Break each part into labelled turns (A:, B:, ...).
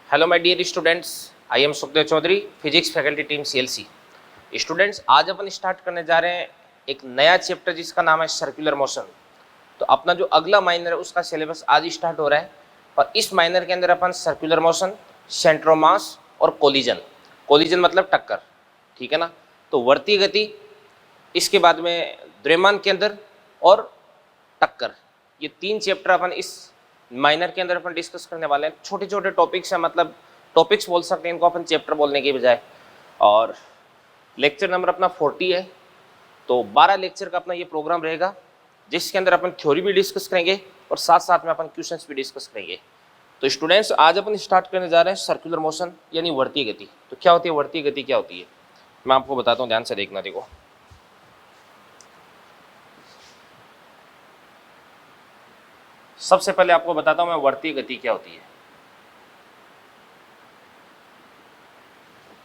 A: Hello my dear students, I am Sukhdev Chaudhary, physics faculty team CLC. Students, आज अपन start करने जा रहे हैं एक नया चैप्टर जिसका नाम है सर्कुलर मोशन। तो अपना जो अगला माइनर है उसका सिलेबस आज स्टार्ट हो रहा है और इस माइनर के अंदर अपन circular motion, centre of mass और कोलिजन। कोलिजन मतलब टक्कर, ठीक है ना। तो वर्तीय गति, इसके बाद में द्रव्यमान के अंदर और टक्कर, ये तीन चैप्टर अपन इस माइनर के अंदर अपन डिस्कस करने वाले हैं। छोटे छोटे टॉपिक्स हैं, मतलब टॉपिक्स बोल सकते हैं इनको अपन चैप्टर बोलने की बजाय। और लेक्चर नंबर अपना 40 है, तो 12 लेक्चर का अपना ये प्रोग्राम रहेगा जिसके अंदर अपन थ्योरी भी डिस्कस करेंगे और साथ साथ में अपन क्वेश्चंस भी डिस्कस करेंगे। तो स्टूडेंट्स, आज अपन स्टार्ट करने जा रहे हैं सर्कुलर मोशन यानी वर्तीय गति। तो क्या होती है वर्तीय गति, क्या होती है मैं आपको बताता हूँ, ध्यान से देखना। देखो, सबसे पहले आपको बताता हूं मैं वर्तीय गति क्या होती है।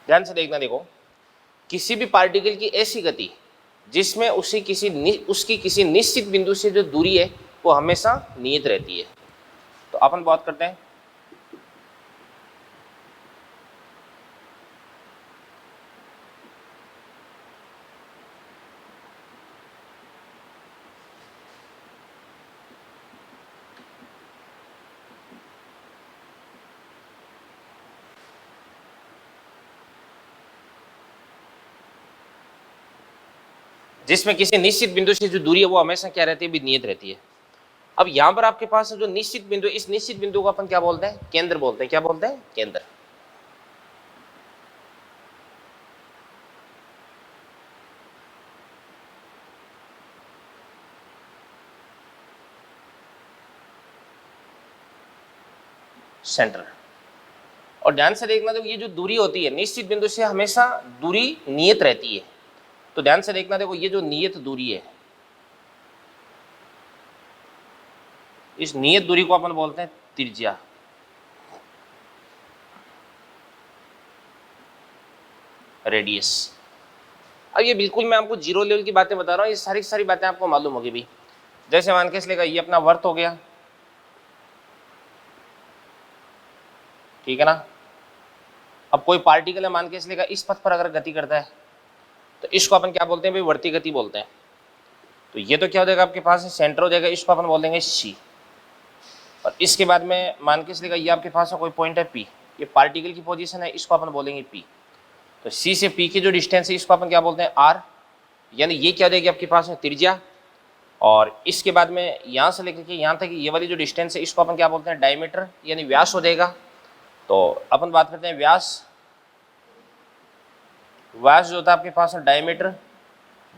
A: ध्यान से देखना। देखो, किसी भी पार्टिकल की ऐसी गति जिसमें उसकी किसी निश्चित बिंदु से जो दूरी है वो हमेशा नियत रहती है। तो अपन बात करते हैं जिसमें किसी निश्चित बिंदु से जो दूरी है वो हमेशा क्या रहती है, भी नियत रहती है। अब यहां पर आपके पास जो निश्चित बिंदु, इस निश्चित बिंदु को अपन क्या बोलते हैं, केंद्र बोलते हैं। क्या बोलते हैं, केंद्र। सेंटर। और ध्यान से देखना, देखो ये जो दूरी होती है निश्चित बिंदु से हमेशा दूरी नियत रहती है। तो ध्यान से देखना, देखो ये जो नियत दूरी है, इस नियत दूरी को अपन बोलते हैं त्रिज्या। रेडियस। अब ये बिल्कुल मैं आपको जीरो लेवल की बातें बता रहा हूँ, ये सारी सारी बातें आपको मालूम होगी भी। जैसे मान के इसलिए ये अपना वर्त हो गया, ठीक है ना। अब कोई पार्टिकल है, मान के इसलिए इस पथ पर अगर गति करता है तो इसको अपन क्या बोलते हैं भाई, वर्ती गति बोलते हैं। तो ये तो क्या हो जाएगा आपके पास सेंटर हो जाएगा, इसको अपन बोल देंगे सी। और इसके बाद में मान के इसलिए ये आपके पास कोई पॉइंट है पी, ये पार्टिकल की पोजीशन है, इसको अपन बोलेंगे पी। तो सी से पी की जो डिस्टेंस है इसको अपन क्या बोलते हैं, आर। यानी ये क्या हो जाएगी आपके पास त्रिज्या। और इसके बाद में यहाँ से लेकर के यहाँ तक ये वाली जो डिस्टेंस है इसको अपन क्या बोलते हैं, डायमीटर यानी व्यास हो जाएगा। तो अपन बात करते हैं व्यास। व्यास जो होता है आपके पास डायमीटर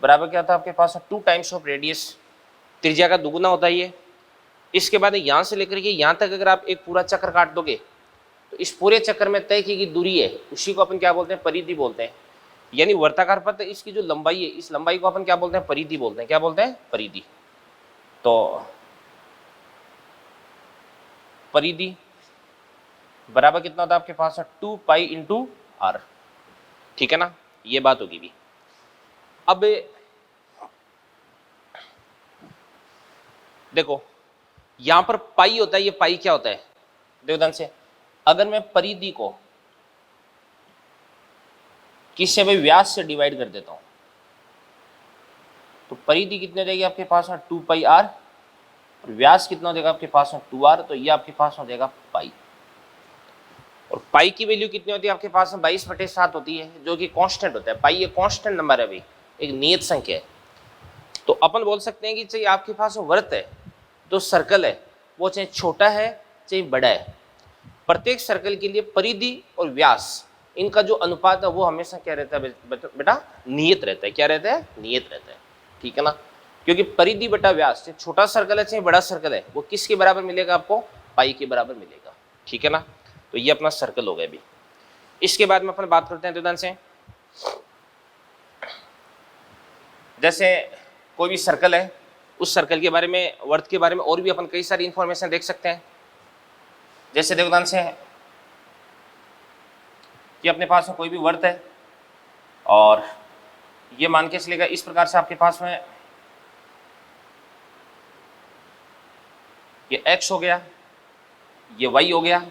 A: बराबर क्या होता है आपके पास 2 टाइम्स ऑफ रेडियस। त्रिज्या का दुगुना होता है ये। इसके बाद यहाँ से लेकर के यहाँ तक अगर आप एक पूरा चक्र काट दोगे तो इस पूरे चक्कर में तय की गई दूरी है उसी को अपन क्या बोलते हैं, परिधि बोलते हैं। यानी वर्ताकार पथ इसकी जो लंबाई है, इस लंबाई को अपन क्या बोलते हैं, परिधि बोलते हैं। क्या बोलते हैं, परिधि। तो परिधि बराबर कितना होता है आपके पास 2 पाई इंटू आर, ठीक है ना। ये बात होगी भी। अब देखो यहां पर पाई होता है, ये पाई क्या होता है, देखो ध्यान से। अगर मैं परिधि को किससे भाई, व्यास से डिवाइड कर देता हूं तो परिधि कितनी हो जाएगी आपके पास 2 पाई आर, और व्यास कितना हो जाएगा आपके पास 2 आर। तो ये आपके पास हो जाएगा पाई। और पाई की वैल्यू कितनी होती है आपके पास 22/7 होती है, जो कि कांस्टेंट होता है। पाई ये कांस्टेंट नंबर है भाई, एक नियत संख्या है। तो अपन बोल सकते हैं कि चाहे आपके पास वर्त है, जो सर्कल है, वो चाहे छोटा है चाहे बड़ा है, प्रत्येक सर्कल के लिए परिधि और व्यास इनका जो अनुपात है वो हमेशा क्या रहता है बेटा, नियत रहता है। क्या रहता है, नियत रहता है, ठीक है ना। क्योंकि परिधि बटा व्यास, चाहे छोटा सर्कल है चाहे बड़ा सर्कल है, वो किसके बराबर मिलेगा आपको, पाई के बराबर मिलेगा, ठीक है ना। तो ये अपना सर्कल हो गया अभी। इसके बाद में अपन बात करते हैं ध्यान से। जैसे कोई भी सर्कल है, उस सर्कल के बारे में, वर्त के बारे में और भी अपन कई सारी इंफॉर्मेशन देख सकते हैं। जैसे देखो ध्यान से कि अपने पास में कोई भी वर्त है और ये मान के चलेगा इस प्रकार से आपके पास में ये x हो गया, ये y हो गया,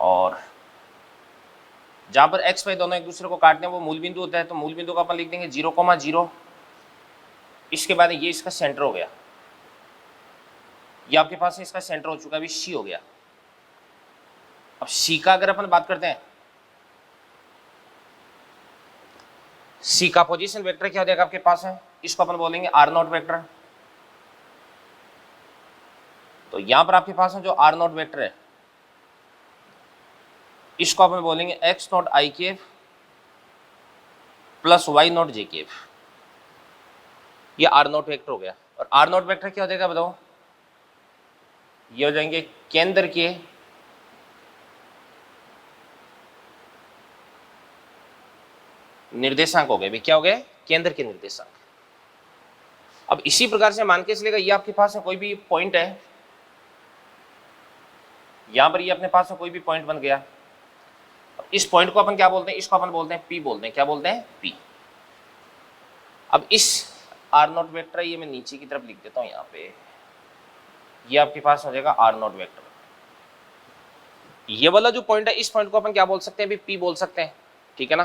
A: और जहां पर एक्स वाई दोनों एक दूसरे को काटते हैं वो मूल बिंदु होता है, तो मूल बिंदु को अपन लिख देंगे 0,0। इसके बाद ये इसका सेंटर हो गया, ये आपके पास इसका सेंटर हो चुका है, अभी सी हो गया। अब सी का अगर अपन बात करते हैं, सी का पोजीशन वेक्टर क्या हो जाएगा आपके पास है, इसको अपन बोलेंगे आर नॉट वेक्टर। तो यहां पर आपके पास है जो आर नॉट वेक्टर है, इसको अपन बोलेंगे X naught I cap plus Y naught J cap. ये आर नॉट वेक्टर हो गया। और आर नॉट वेक्टर क्या हो जाएगा बताओ, ये हो जाएंगे केंद्र के निर्देशांक हो गए भी, क्या हो गए, केंद्र के निर्देशांक। अब इसी प्रकार से मान के चलेगा ये आपके पास है कोई भी पॉइंट है, यहां पर ये अपने पास में कोई भी पॉइंट बन गया। इस पॉइंट को अपन क्या बोलते हैं, इसको अपन बोलते हैं पी बोलते हैं, क्या बोलते हैं, पी। अब इस आर नॉट वेक्टर, ये मैं नीचे की तरफ लिख देता हूं यहाँ पे, ये आपके पास हो जाएगा आर नॉट वेक्टर। ये वाला जो पॉइंट है, इस पॉइंट को अपन क्या बोल सकते हैं, अभी पी बोल सकते हैं, ठीक है ना।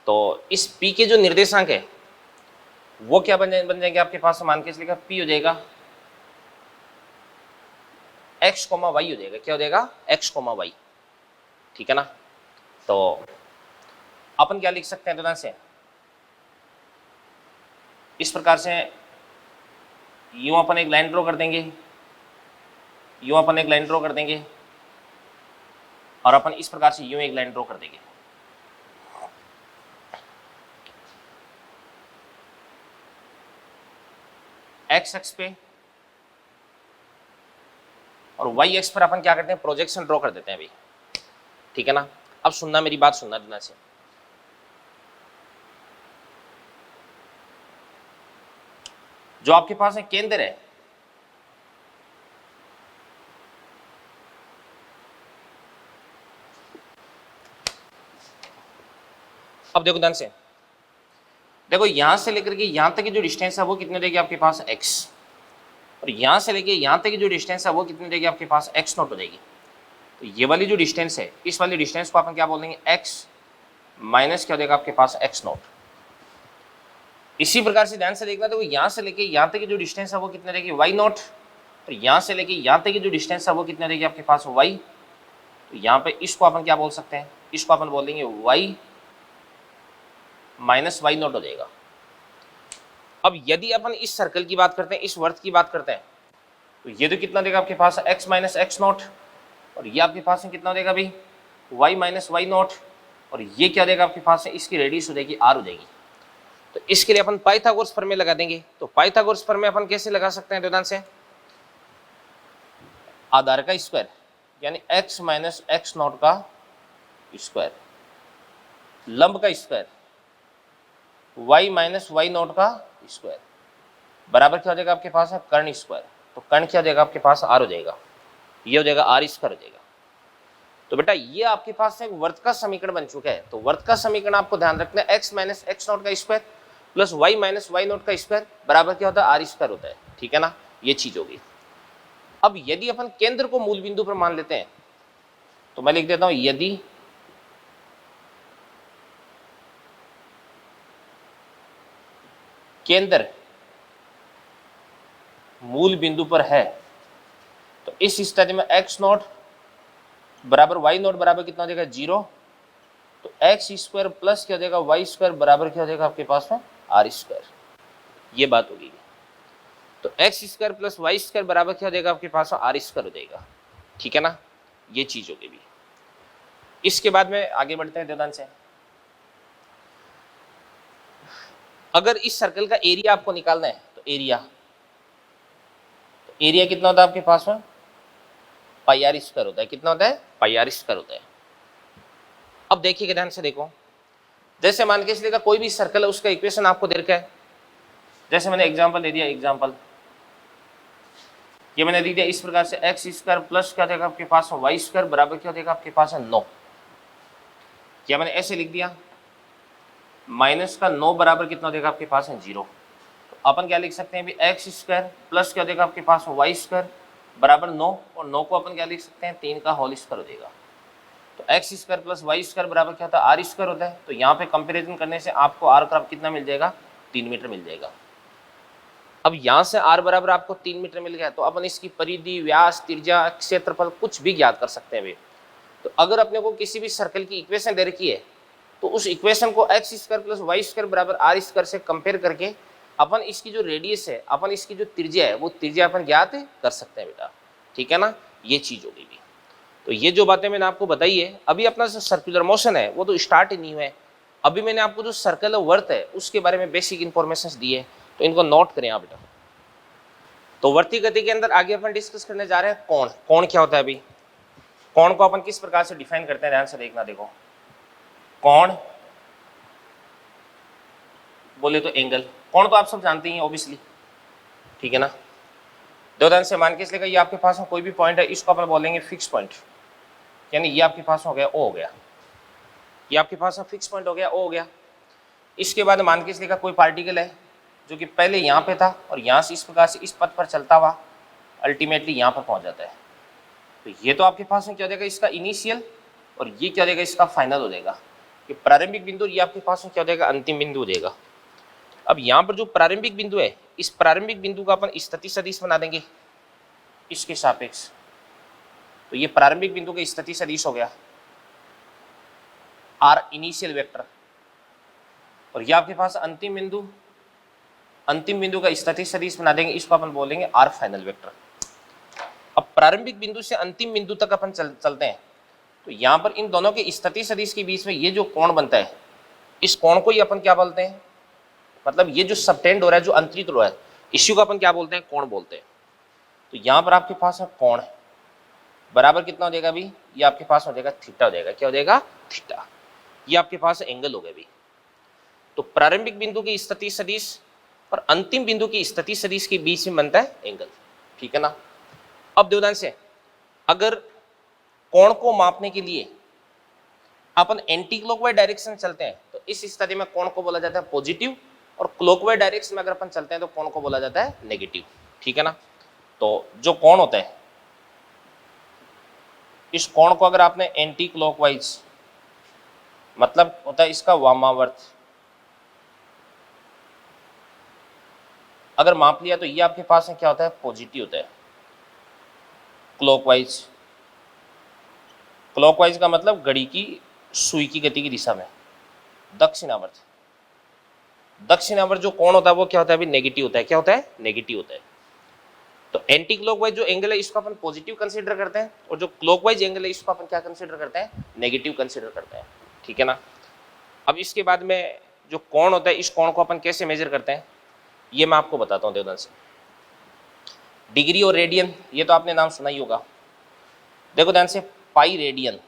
A: तो इस पी के जो निर्देशांक है वो क्या बन जाएंगे आपके पास, मान के चलिएगा पी हो जाएगा एक्स कोमा वाई हो जाएगा, क्या हो जाएगा, एक्स कोमा वाई, ठीक है ना। तो अपन क्या लिख सकते हैं दोनों से, इस प्रकार से यूं अपन एक लाइन ड्रॉ कर देंगे, यूं अपन एक लाइन ड्रॉ कर देंगे, और अपन इस प्रकार से यूं एक लाइन ड्रॉ कर देंगे। एक्स एक्स पे और वाई एक्स पर अपन क्या करते हैं, प्रोजेक्शन ड्रॉ कर देते हैं अभी, ठीक है ना। अब सुनना, मेरी बात सुनना ध्यान से। जो आपके पास है केंद्र है, अब देखो ध्यान से, देखो यहां से लेकर के यहां तक की जो डिस्टेंस है वो कितने देगी आपके पास, x। और यहां से लेके यहां तक की जो डिस्टेंस है वो कितने देगी आपके पास, x नॉट हो जाएगी। तो ये वाली जो डिस्टेंस है, इस वाली डिस्टेंस को अपन क्या बोलेंगे, x माइनस क्या देगा आपके पास, x नॉट। इसी प्रकार से ध्यान से देखना, तो यहां से लेके यहां तक की जो डिस्टेंस है वो कितने देगी, y नॉट। और यहां से लेके यहां तक की जो डिस्टेंस है वो कितने देगी आपके पास, y। तो यहाँ पे इसको अपन क्या बोल सकते हैं, इसको अपन बोलेंगे y माइनस वाई नॉट हो जाएगा। अब यदि अपन इस सर्कल की बात करते हैं, इस वर्त की बात करते हैं, तो ये तो कितना देगा आपके पास, x माइनस एक्स नॉट। और ये आपके पास में कितना देगा भाई, y माइनस वाई नॉट। और ये क्या देगा आपके पास है, इसकी रेडियस हो जाएगी r हो जाएगी। तो इसके लिए अपन पाइथागोरस प्रमेय लगा देंगे। तो पाइथागोरस प्रमेय अपन कैसे लगा सकते हैं, ध्यान से, आधार का स्क्वायर यानी x माइनस एक्स नॉट का स्क्वायर, लंब का square y minus y not का स्क्वायर, बराबर क्या हो जाएगा आपके पास है, कर्ण स्क्वायर। तो कर्ण क्या हो जाएगा आपके पास, r हो जाएगा, ये हो जाएगा r स्क्वायर हो जाएगा। तो बेटा ये आपके पास एक वर्त का समीकरण बन चुका है। तो वर्त का समीकरण आपको ध्यान रखना है, x माइनस एक्स नॉट का square plus y minus y not का स्क्वायर बराबर क्या होता है, r स्क्वायर होता है, ठीक है ना। ये चीज होगी। अब यदि अपन केंद्र को मूल बिंदु पर मान लेते हैं, तो मैं लिख देता हूं, यदि केंद्र मूल बिंदु पर है, तो इस स्थिति में x नॉट बराबर y नॉट बराबर कितना हो जाएगा, 0। तो एक्स स्क्वायर प्लस क्या हो जाएगा, वाई स्क्वायर बराबर क्या हो जाएगा आपके पास में, r स्क्वायर। ये बात होगी। तो x square plus y square बराबर क्या हो जाएगा आपके पास में, r स्क्वायर हो जाएगा, ठीक है ना। ये चीज होगी भी। इसके बाद में आगे बढ़ते हैं ध्यान से। अगर इस सर्कल का एरिया आपको निकालना है, तो एरिया कितना होता है आपके पास में, पाई आर स्क्वायर होता है। कितना होता है, पाई आर स्क्वायर होता है। अब देखिएगा ध्यान से, देखो जैसे मान के चलिएगा कोई भी सर्कल है, उसका इक्वेशन आपको दे रखा है। जैसे मैंने एग्जांपल दे दिया, एग्जांपल ये मैंने दे दिया इस प्रकार से, एक्स स्क्वायर प्लस क्या देगा आपके पास, वाई स्क्वायर बराबर क्या देगा आपके पास है 9। क्या मैंने ऐसे लिख दिया, माइनस का 9 बराबर कितना देगा आपके पास है 0। तो अपन क्या लिख सकते हैं अभी, एक्स स्क्वायर प्लस क्या देगा आपके पास वाई स्क्वायर बराबर 9, और 9 को अपन क्या लिख सकते हैं, 3 का होल स्क्वायर हो जाएगा। तो x square plus y square बराबर क्या होता है, आर स्क्वायर होता है। तो यहाँ पे कंपेरिजन करने से आपको आर का कितना मिल जाएगा, 3 मीटर मिल जाएगा। अब यहाँ से आर बराबर आपको 3 मीटर मिल गया, तो अपन इसकी परिधि, व्यास, त्रिज्या, क्षेत्रफल कुछ भी ज्ञात कर सकते हैं अभी। तो अगर अपने को किसी भी सर्कल की इक्वेशन दे रखी है तो उस इक्वेशन को x square plus y square बराबर आर स्क्वायर से कंपेयर करके अपन इसकी जो रेडियस है, अपन इसकी जो त्रिज्या है, वो त्रिज्या अपन ज्ञात कर सकते हैं बेटा। ठीक है ना, ये चीज हो गई। तो ये जो बातें मैंने आपको बताई है, अभी अपना जो सर्कुलर मोशन है वो तो स्टार्ट ही नहीं हुआ है। अभी मैंने आपको जो सर्कल वर्थ है उसके बारे में बेसिक इंफॉर्मेशन दी है, तो इनको नोट करें आप बेटा। तो वर्ती गति के अंदर आगे अपन डिस्कस करने जा रहे हैं कोण। कोण क्या होता है अभी, कोण को अपन किस प्रकार से डिफाइन करते हैं, ध्यान से देखना। देखो, कोण बोले तो एंगल, कोण तो आप सब जानते ही ऑब्वियसली, ठीक है ना। दो ध्यान से मान के इसलिए ये आपके पास कोई भी पॉइंट है, इसको अपन बोलेंगे फिक्स पॉइंट, यानी ये आपके पास हो गया ओ हो गया, ये आपके पास फिक्स पॉइंट हो गया ओ हो गया। इसके बाद मान के इसलिए कोई पार्टिकल है जो कि पहले यहाँ पे था और यहाँ से इस प्रकार से इस पथ पर चलता हुआ अल्टीमेटली यहाँ पर पहुँच जाता है। तो ये तो आपके पास में क्या हो जाएगा, इसका इनिशियल, और ये क्या हो जाएगा, इसका फाइनल हो जाएगा। कि प्रारंभिक बिंदु, ये आपके पास में क्या हो जाएगा, अंतिम बिंदु हो जाएगा। अब यहाँ पर जो प्रारंभिक बिंदु है, इस प्रारंभिक बिंदु का अपन स्थिति सदिश बना देंगे इसके सापेक्ष। तो ये प्रारंभिक बिंदु का स्थिति सदिश हो गया आर इनिशियल वेक्टर, और ये आपके पास अंतिम बिंदु का स्थिति सदिश बना देंगे, इसको अपन बोलेंगे आर फाइनल वेक्टर। अब प्रारंभिक बिंदु से अंतिम बिंदु तक अपन चलते हैं, तो यहाँ पर इन दोनों के स्थिति सदिश के बीच में ये जो कोण बनता है, इस कोण को ही अपन क्या बोलते हैं, मतलब ये जो सबटेंड हो रहा है, जो अंतरित हो रहा है, इसी को अपन क्या बोलते हैं, कोण बोलते हैं। तो यहाँ पर आपके पास कोण बराबर कितना हो जाएगा अभी, ये आपके पास हो जाएगा थीटा हो जाएगा। क्या हो जाएगा, थीटा। ये आपके पास एंगल हो गया अभी। तो प्रारंभिक बिंदु की स्थिति सदिश और अंतिम बिंदु की स्थिति सदिश के बीच में बनता है एंगल, ठीक है ना। अब ध्यान से, अगर कोण को मापने के लिए अपन एंटी क्लॉकवाइज डायरेक्शन चलते हैं, तो इस स्थिति में कोण को बोला जाता है पॉजिटिव, और क्लॉकवाइज डायरेक्शन में अगर अपन चलते हैं तो कोण को बोला जाता है नेगेटिव, ठीक है ना। तो जो कोण होता है, इस कोण को अगर आपने एंटी क्लॉकवाइज, मतलब होता है इसका वामावर्त, अगर माप लिया तो ये आपके पास में क्या होता है, पॉजिटिव होता है। क्लॉकवाइज, क्लॉकवाइज का मतलब घड़ी की सुई की गति की दिशा में। दक्षिणावर्त, दक्षिणावर्त जो कोण होता है वो क्या होता है, अभी नेगेटिव होता है। क्या होता है, नेगेटिव होता है। तो एंटी क्लॉकवाइज जो एंगल है इसको अपन पॉजिटिव कंसीडर करते हैं, और जो क्लॉकवाइज एंगल है इसको अपन क्या कंसीडर करते हैं, नेगेटिव कंसीडर करते हैं, ठीक है ना। अब इसके बाद में जो कोण होता है, इस कोण को अपन कैसे मेजर करते हैं, ये मैं आपको बताता हूँ ध्यान से। डिग्री और रेडियन, ये तो आपने नाम सुना ही होगा। देखो ध्यान से, पाई रेडियन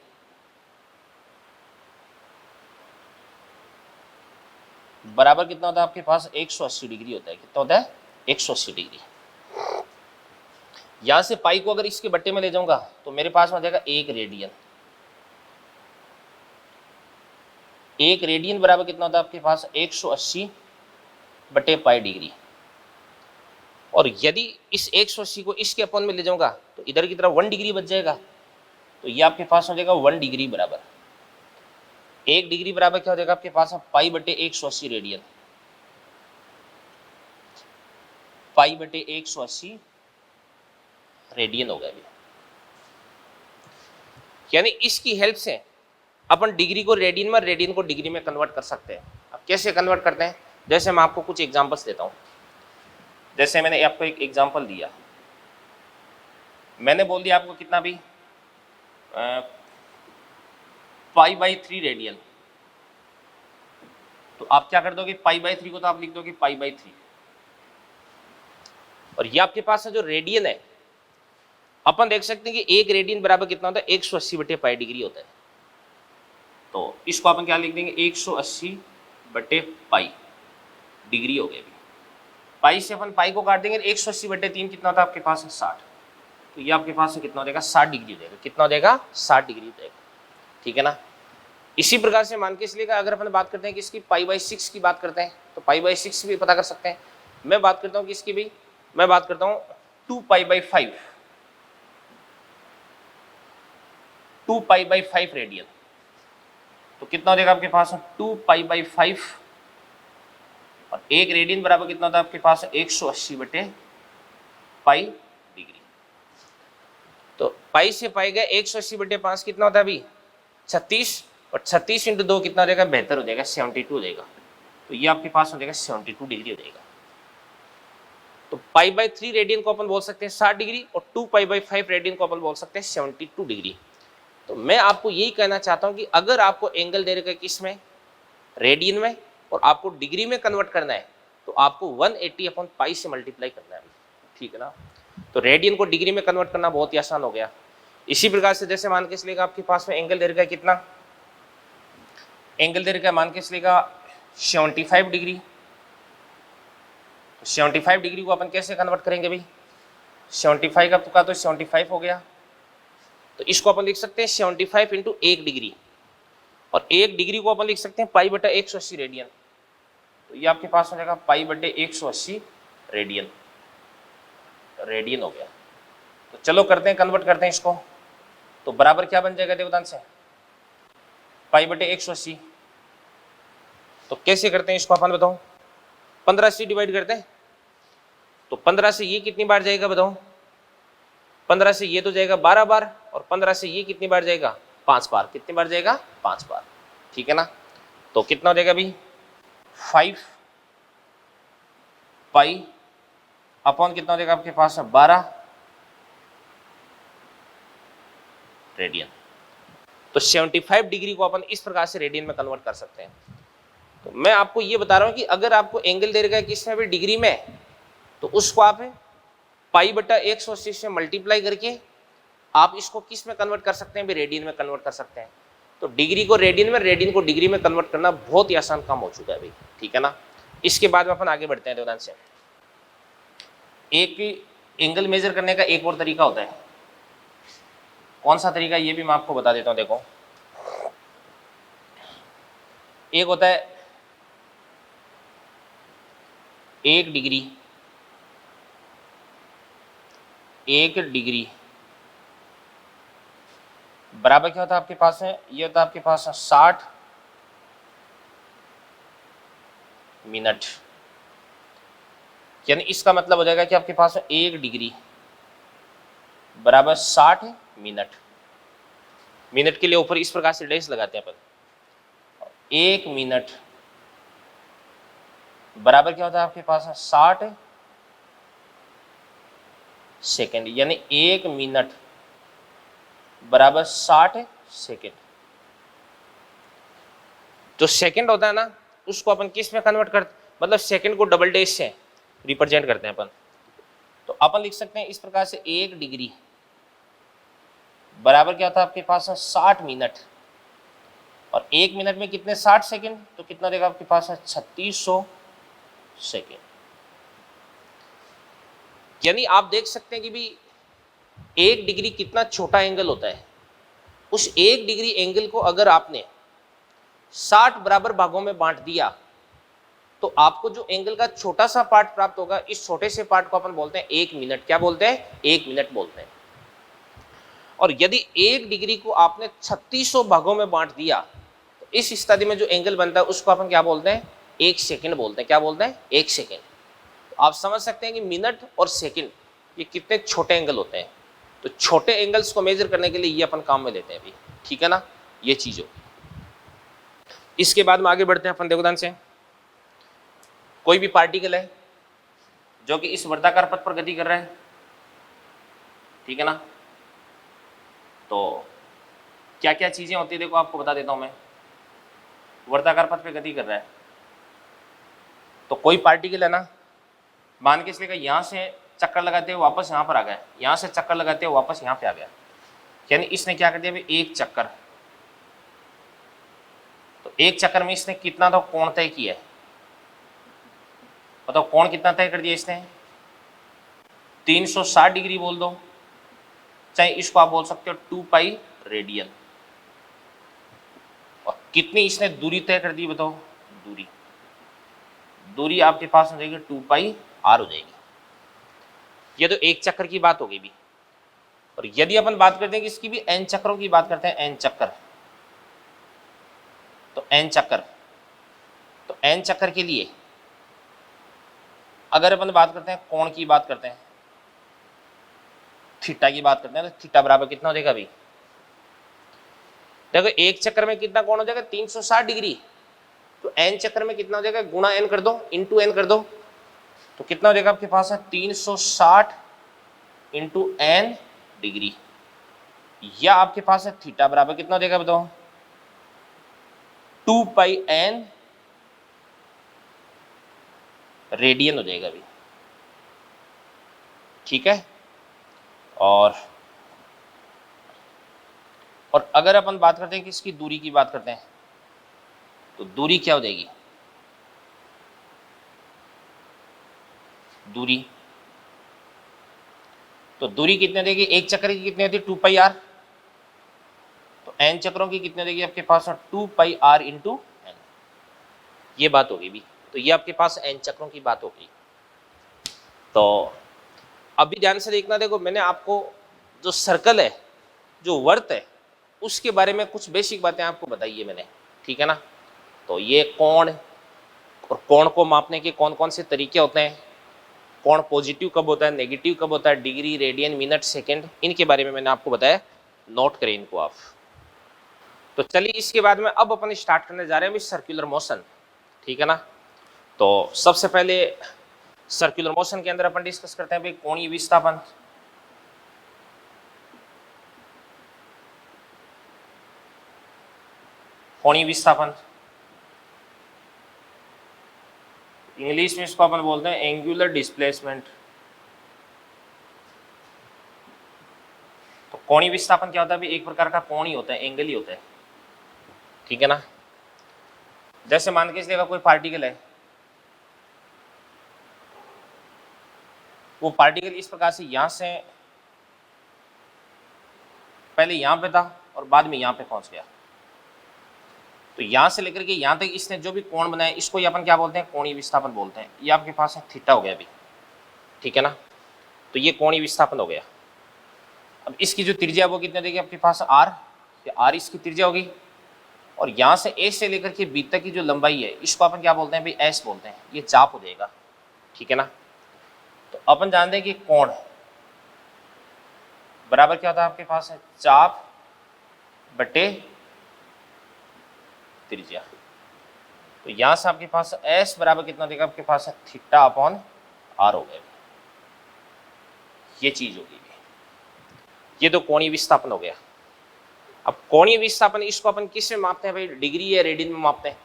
A: बराबर कितना होता है आपके पास, 180 डिग्री होता है। कितना होता है, 180 डिग्री। यहां से पाई को अगर इसके बट्टे में ले जाऊंगा तो मेरे पास आ जाएगा 1 रेडियन। 1 रेडियन बराबर कितना होता है आपके पास, 180 बटे पाई डिग्री। और यदि इस 180 को इसके अपन में ले जाऊंगा तो इधर की तरफ 1 डिग्री बच जाएगा, तो ये आपके पास हो जाएगा 1 डिग्री बराबर 1 डिग्री बराबर क्या हो जाएगा आपके पास, पाई बटे 180 रेडियन, पाई बटे 180 रेडियन हो गया अभी। यानी इसकी हेल्प से अपन डिग्री को रेडियन में, रेडियन को डिग्री में कन्वर्ट कर सकते हैं। अब कैसे कन्वर्ट करते हैं, जैसे मैं आपको कुछ एग्जांपल्स देता हूं। जैसे मैंने आपको एक एग्जांपल दिया, मैंने बोल दिया आपको कितना भी पाई बाई 3 रेडियन, तो आप क्या कर दोगे, पाई बाई 3 को तो आप लिख दोगे पाई बाई 3, और ये आपके पास जो रेडियन है, अपन देख सकते हैं कि 1 रेडियन बराबर कितना होता है, 180 बटे पाई डिग्री होता है। तो इसको अपन क्या लिख देंगे, 180 बटे पाई डिग्री हो गया। पाई से अपन पाई को काट देंगे, 180 बटे 3 कितना होता है आपके पास, 60। तो ये आपके पास कितना हो जाएगा, 60 डिग्री हो जाएगा। कितना हो जाएगा, 60 डिग्री हो जाएगा, ठीक है ना। इसी प्रकार से मान के इसलिए अगर अपन बात करते हैं कि इसकी पाई बाई 6 की बात करते हैं, तो पाई बाई 6 भी पता कर सकते हैं। मैं बात करता हूँ कि इसकी भी, मैं बात करता हूँ 2 पाई बाई 5, 2π/5 रेडियन। तो कितना हो जाएगा आपके पास 2π/5, और एक रेडियन बराबर कितना होता है आपके पास 180/पाई डिग्री। तो पाई से पाई गए 180/5 कितना होता है अभी 36, और 36 × 2 कितना हो जाएगा, बेहतर हो जाएगा 72 हो जाएगा। तो ये आपके पास हो जाएगा 72 डिग्री हो जाएगा। तो π/3 रेडियन को अपन बोल सकते हैं 60 डिग्री, और 2π/5 रेडियन को अपन बोल सकते हैं 72 डिग्री। तो मैं आपको यही कहना चाहता हूं कि अगर आपको एंगल दे रखा है किस में, रेडियन में, और आपको डिग्री में कन्वर्ट करना है, तो आपको 180/पाई से मल्टीप्लाई करना है, ठीक है ना। तो रेडियन को डिग्री में कन्वर्ट करना बहुत ही आसान हो गया। इसी प्रकार से जैसे मान के चलेगा आपके पास में एंगल दे रखा है कितना, एंगल दे रखा है मान के चलेगा 75 डिग्री। तो 75 डिग्री को अपन कैसे कन्वर्ट करेंगे भाई, 75 का तुका तो 75 हो गया। तो इसको अपन लिख सकते हैं 75 × 1 डिग्री, और 1 डिग्री को अपन लिख सकते हैं π/180 रेडियन। तो ये आपके पास हो जाएगा π/180 रेडियन, रेडियन हो गया। तो चलो करते हैं, कन्वर्ट करते हैं इसको। तो बराबर क्या बन जाएगा देवदान से, π/180। तो कैसे करते हैं इसको अपन बताओ, 15 से डिवाइड करते हैं। तो 15 से ये कितनी बार जाएगा बताओ, 15 से ये तो जाएगा 12 बार, और 15 से ये कितनी बार जाएगा 5 बार। कितनी बार जाएगा 5 बार, ठीक है ना। तो कितना हो जाएगा अभी 5π अपॉन कितना हो जाएगा आपके पास 12 रेडियन। तो 75 डिग्री को अपन इस प्रकार से रेडियन में कन्वर्ट कर सकते हैं। तो मैं आपको ये बता रहा हूं कि अगर आपको एंगल दे रखा है किसमें भी डिग्री में, तो उसको आप π/180 से मल्टीप्लाई करके आप इसको किस में कन्वर्ट कर सकते हैं भी, रेडियन में कन्वर्ट कर सकते हैं। तो डिग्री को रेडियन में, रेडियन को डिग्री में कन्वर्ट करना बहुत ही आसान काम हो चुका है भाई, ठीक है ना। इसके बाद में अपन आगे बढ़ते हैं देवदान से। एक एंगल मेजर करने का एक और तरीका होता है, कौन सा तरीका ये भी मैं आपको बता देता हूं। देखो, एक होता है 1 डिग्री, 1 डिग्री बराबर क्या होता है आपके पास है, ये होता है आपके पास 60 मिनट। यानी इसका मतलब हो जाएगा कि आपके पास 1 डिग्री बराबर 60 मिनट। मिनट के लिए ऊपर इस प्रकार से डैश लगाते हैं अपन। 1 मिनट बराबर क्या होता है आपके पास 60 सेकेंड, यानी 1 मिनट बराबर 60 सेकेंड। जो सेकेंड होता है ना, उसको अपन किस में कन्वर्ट कर, मतलब सेकेंड को डबल डैश से रिप्रेजेंट करते हैं अपन। तो अपन लिख सकते हैं इस प्रकार से 1 डिग्री बराबर क्या होता है आपके पास 60 मिनट, और 1 मिनट में कितने 60 सेकेंड, तो कितना देगा आपके पास 3600 सेकेंड। यानी आप देख सकते हैं कि भी 1 डिग्री कितना छोटा एंगल होता है। उस 1 डिग्री एंगल को अगर आपने 60 बराबर भागों में बांट दिया, तो आपको जो एंगल का छोटा सा पार्ट प्राप्त होगा, इस छोटे से पार्ट को अपन बोलते हैं 1 मिनट। क्या बोलते हैं, 1 मिनट बोलते हैं। और यदि 1 डिग्री को आपने 3600 भागों में बांट दिया, तो इस स्थिति में जो एंगल बनता है उसको अपन क्या बोलते हैं, 1 सेकेंड बोलते हैं। क्या बोलते हैं, 1 सेकेंड। तो आप समझ सकते हैं कि मिनट और सेकेंड ये कितने छोटे एंगल होते हैं। तो छोटे एंगल्स को मेजर करने के लिए ये अपन काम में लेते हैं अभी, ठीक है ना, ये चीज हो। इसके बाद में आगे बढ़ते हैं अपन देवदान से। कोई भी पार्टिकल है जो कि इस वर्ताकार पथ पर गति कर रहा है, ठीक है ना। तो क्या क्या चीजें होती है देखो आपको बता देता हूं मैं। वर्ताकार पथ पे गति कर रहा है, तो कोई पार्टिकल है ना, मान के चलेगा यहां से चक्कर लगाते हुए वापस यहाँ पर आ गया, यहाँ से चक्कर लगाते हुए वापस यहाँ पे आ गया, यानी इसने क्या कर दिया भाई, एक चक्कर। तो एक चक्कर में इसने कितना तो कोण तय किया है, बताओ कोण कितना तय कर दिया इसने, 360 डिग्री बोल दो, चाहे इसको आप बोल सकते हो 2π रेडियन। और कितनी इसने दूरी तय कर दी बताओ, दूरी आपके पास हो जाएगी 2πr हो जाएगी। ये तो एक चक्कर की बात हो गई भी। और यदि अपन बात करते हैं कि इसकी भी n चक्रों की बात करते हैं, n चक्कर, तो n चक्कर, तो n चक्कर के लिए अगर अपन बात करते हैं कोण की बात करते हैं, थीटा की बात करते हैं, तो थीटा बराबर कितना हो जाएगा अभी, देखो एक चक्कर में कितना कोण हो जाएगा 360 डिग्री, तो n चक्कर में कितना हो जाएगा, गुणा n कर दो, इंटू n कर दो, तो कितना हो जाएगा आपके पास है 360 इंटू n डिग्री, या आपके पास है थीटा बराबर कितना हो जाएगा बताओ, 2 पाई n रेडियन हो जाएगा अभी, ठीक है। और अगर अपन बात करते हैं कि इसकी दूरी की बात करते हैं, तो दूरी क्या हो जाएगी, दूरी, तो दूरी कितने देगी, एक चक्कर की कितनी होती है 2 पाई आर, तो n चक्रों की कितने देगी आपके पास 2 पाई आर इंटू एन, ये बात होगी भी, तो ये आपके पास n चक्रों की बात होगी। तो अभी ध्यान से देखना, देखो मैंने आपको जो सर्कल है, जो वर्त है, उसके बारे में कुछ बेसिक बातें आपको बताई है मैंने, ठीक है ना। तो ये कोण, और कोण को मापने के कौन कौन से तरीके होते हैं, कोण पॉजिटिव कब होता है, नेगेटिव कब होता है, डिग्री, रेडियन, मिनट, सेकंड, इनके बारे में मैंने आपको बताया, नोट करें इनको आप। तो चलिए इसके बाद में अब अपन स्टार्ट करने जा रहे हैं सर्कुलर मोशन, ठीक है ना। तो सबसे पहले सर्कुलर मोशन के अंदर अपन डिस्कस करते हैं भाई कोणीय विस्थापन। कोणीय विस्थापन इंग्लिश में इसको अपन बोलते हैं एंगुलर डिस्प्लेसमेंट। तो कोणीय विस्थापन क्या होता है, एक प्रकार का कोण ही होता है, एंगल ही होता है, ठीक है ना। जैसे मान के चलिएगा कोई पार्टिकल है, वो पार्टिकल इस प्रकार से यहां से पहले यहां पे था और बाद में यहां पे पहुंच गया, तो यहां से लेकर के यहां तक इसने जो भी कोण बनाया, इसको ही अपन क्या बोलते हैं, कोणीय विस्थापन बोलते हैं। ये आपके पास है थीटा हो गया अभी, ठीक है ना। तो ये कोणीय विस्थापन हो गया। अब इसकी जो त्रिज्या वो कितने देगी आपके पास, आर, आर इसकी त्रिज्या होगी, और यहां से ए से लेकर के बी तक की जो लंबाई है, इसको अपन क्या बोलते हैं भाई, एस बोलते हैं, ये चाप हो जाएगा, ठीक है ना। तो अपन जानते हैं कि कोण बराबर क्या होता है आपके पास है, चाप बटे त्रिज्या। तो यहां से आपके पास एस बराबर कितना देगा आपके पास है, थीटा अपॉन आर हो गया, ये चीज होगी। ये तो कोणीय विस्थापन हो गया। अब कोणीय विस्थापन इसको अपन किस में मापते हैं भाई, डिग्री या रेडियन में मापते हैं,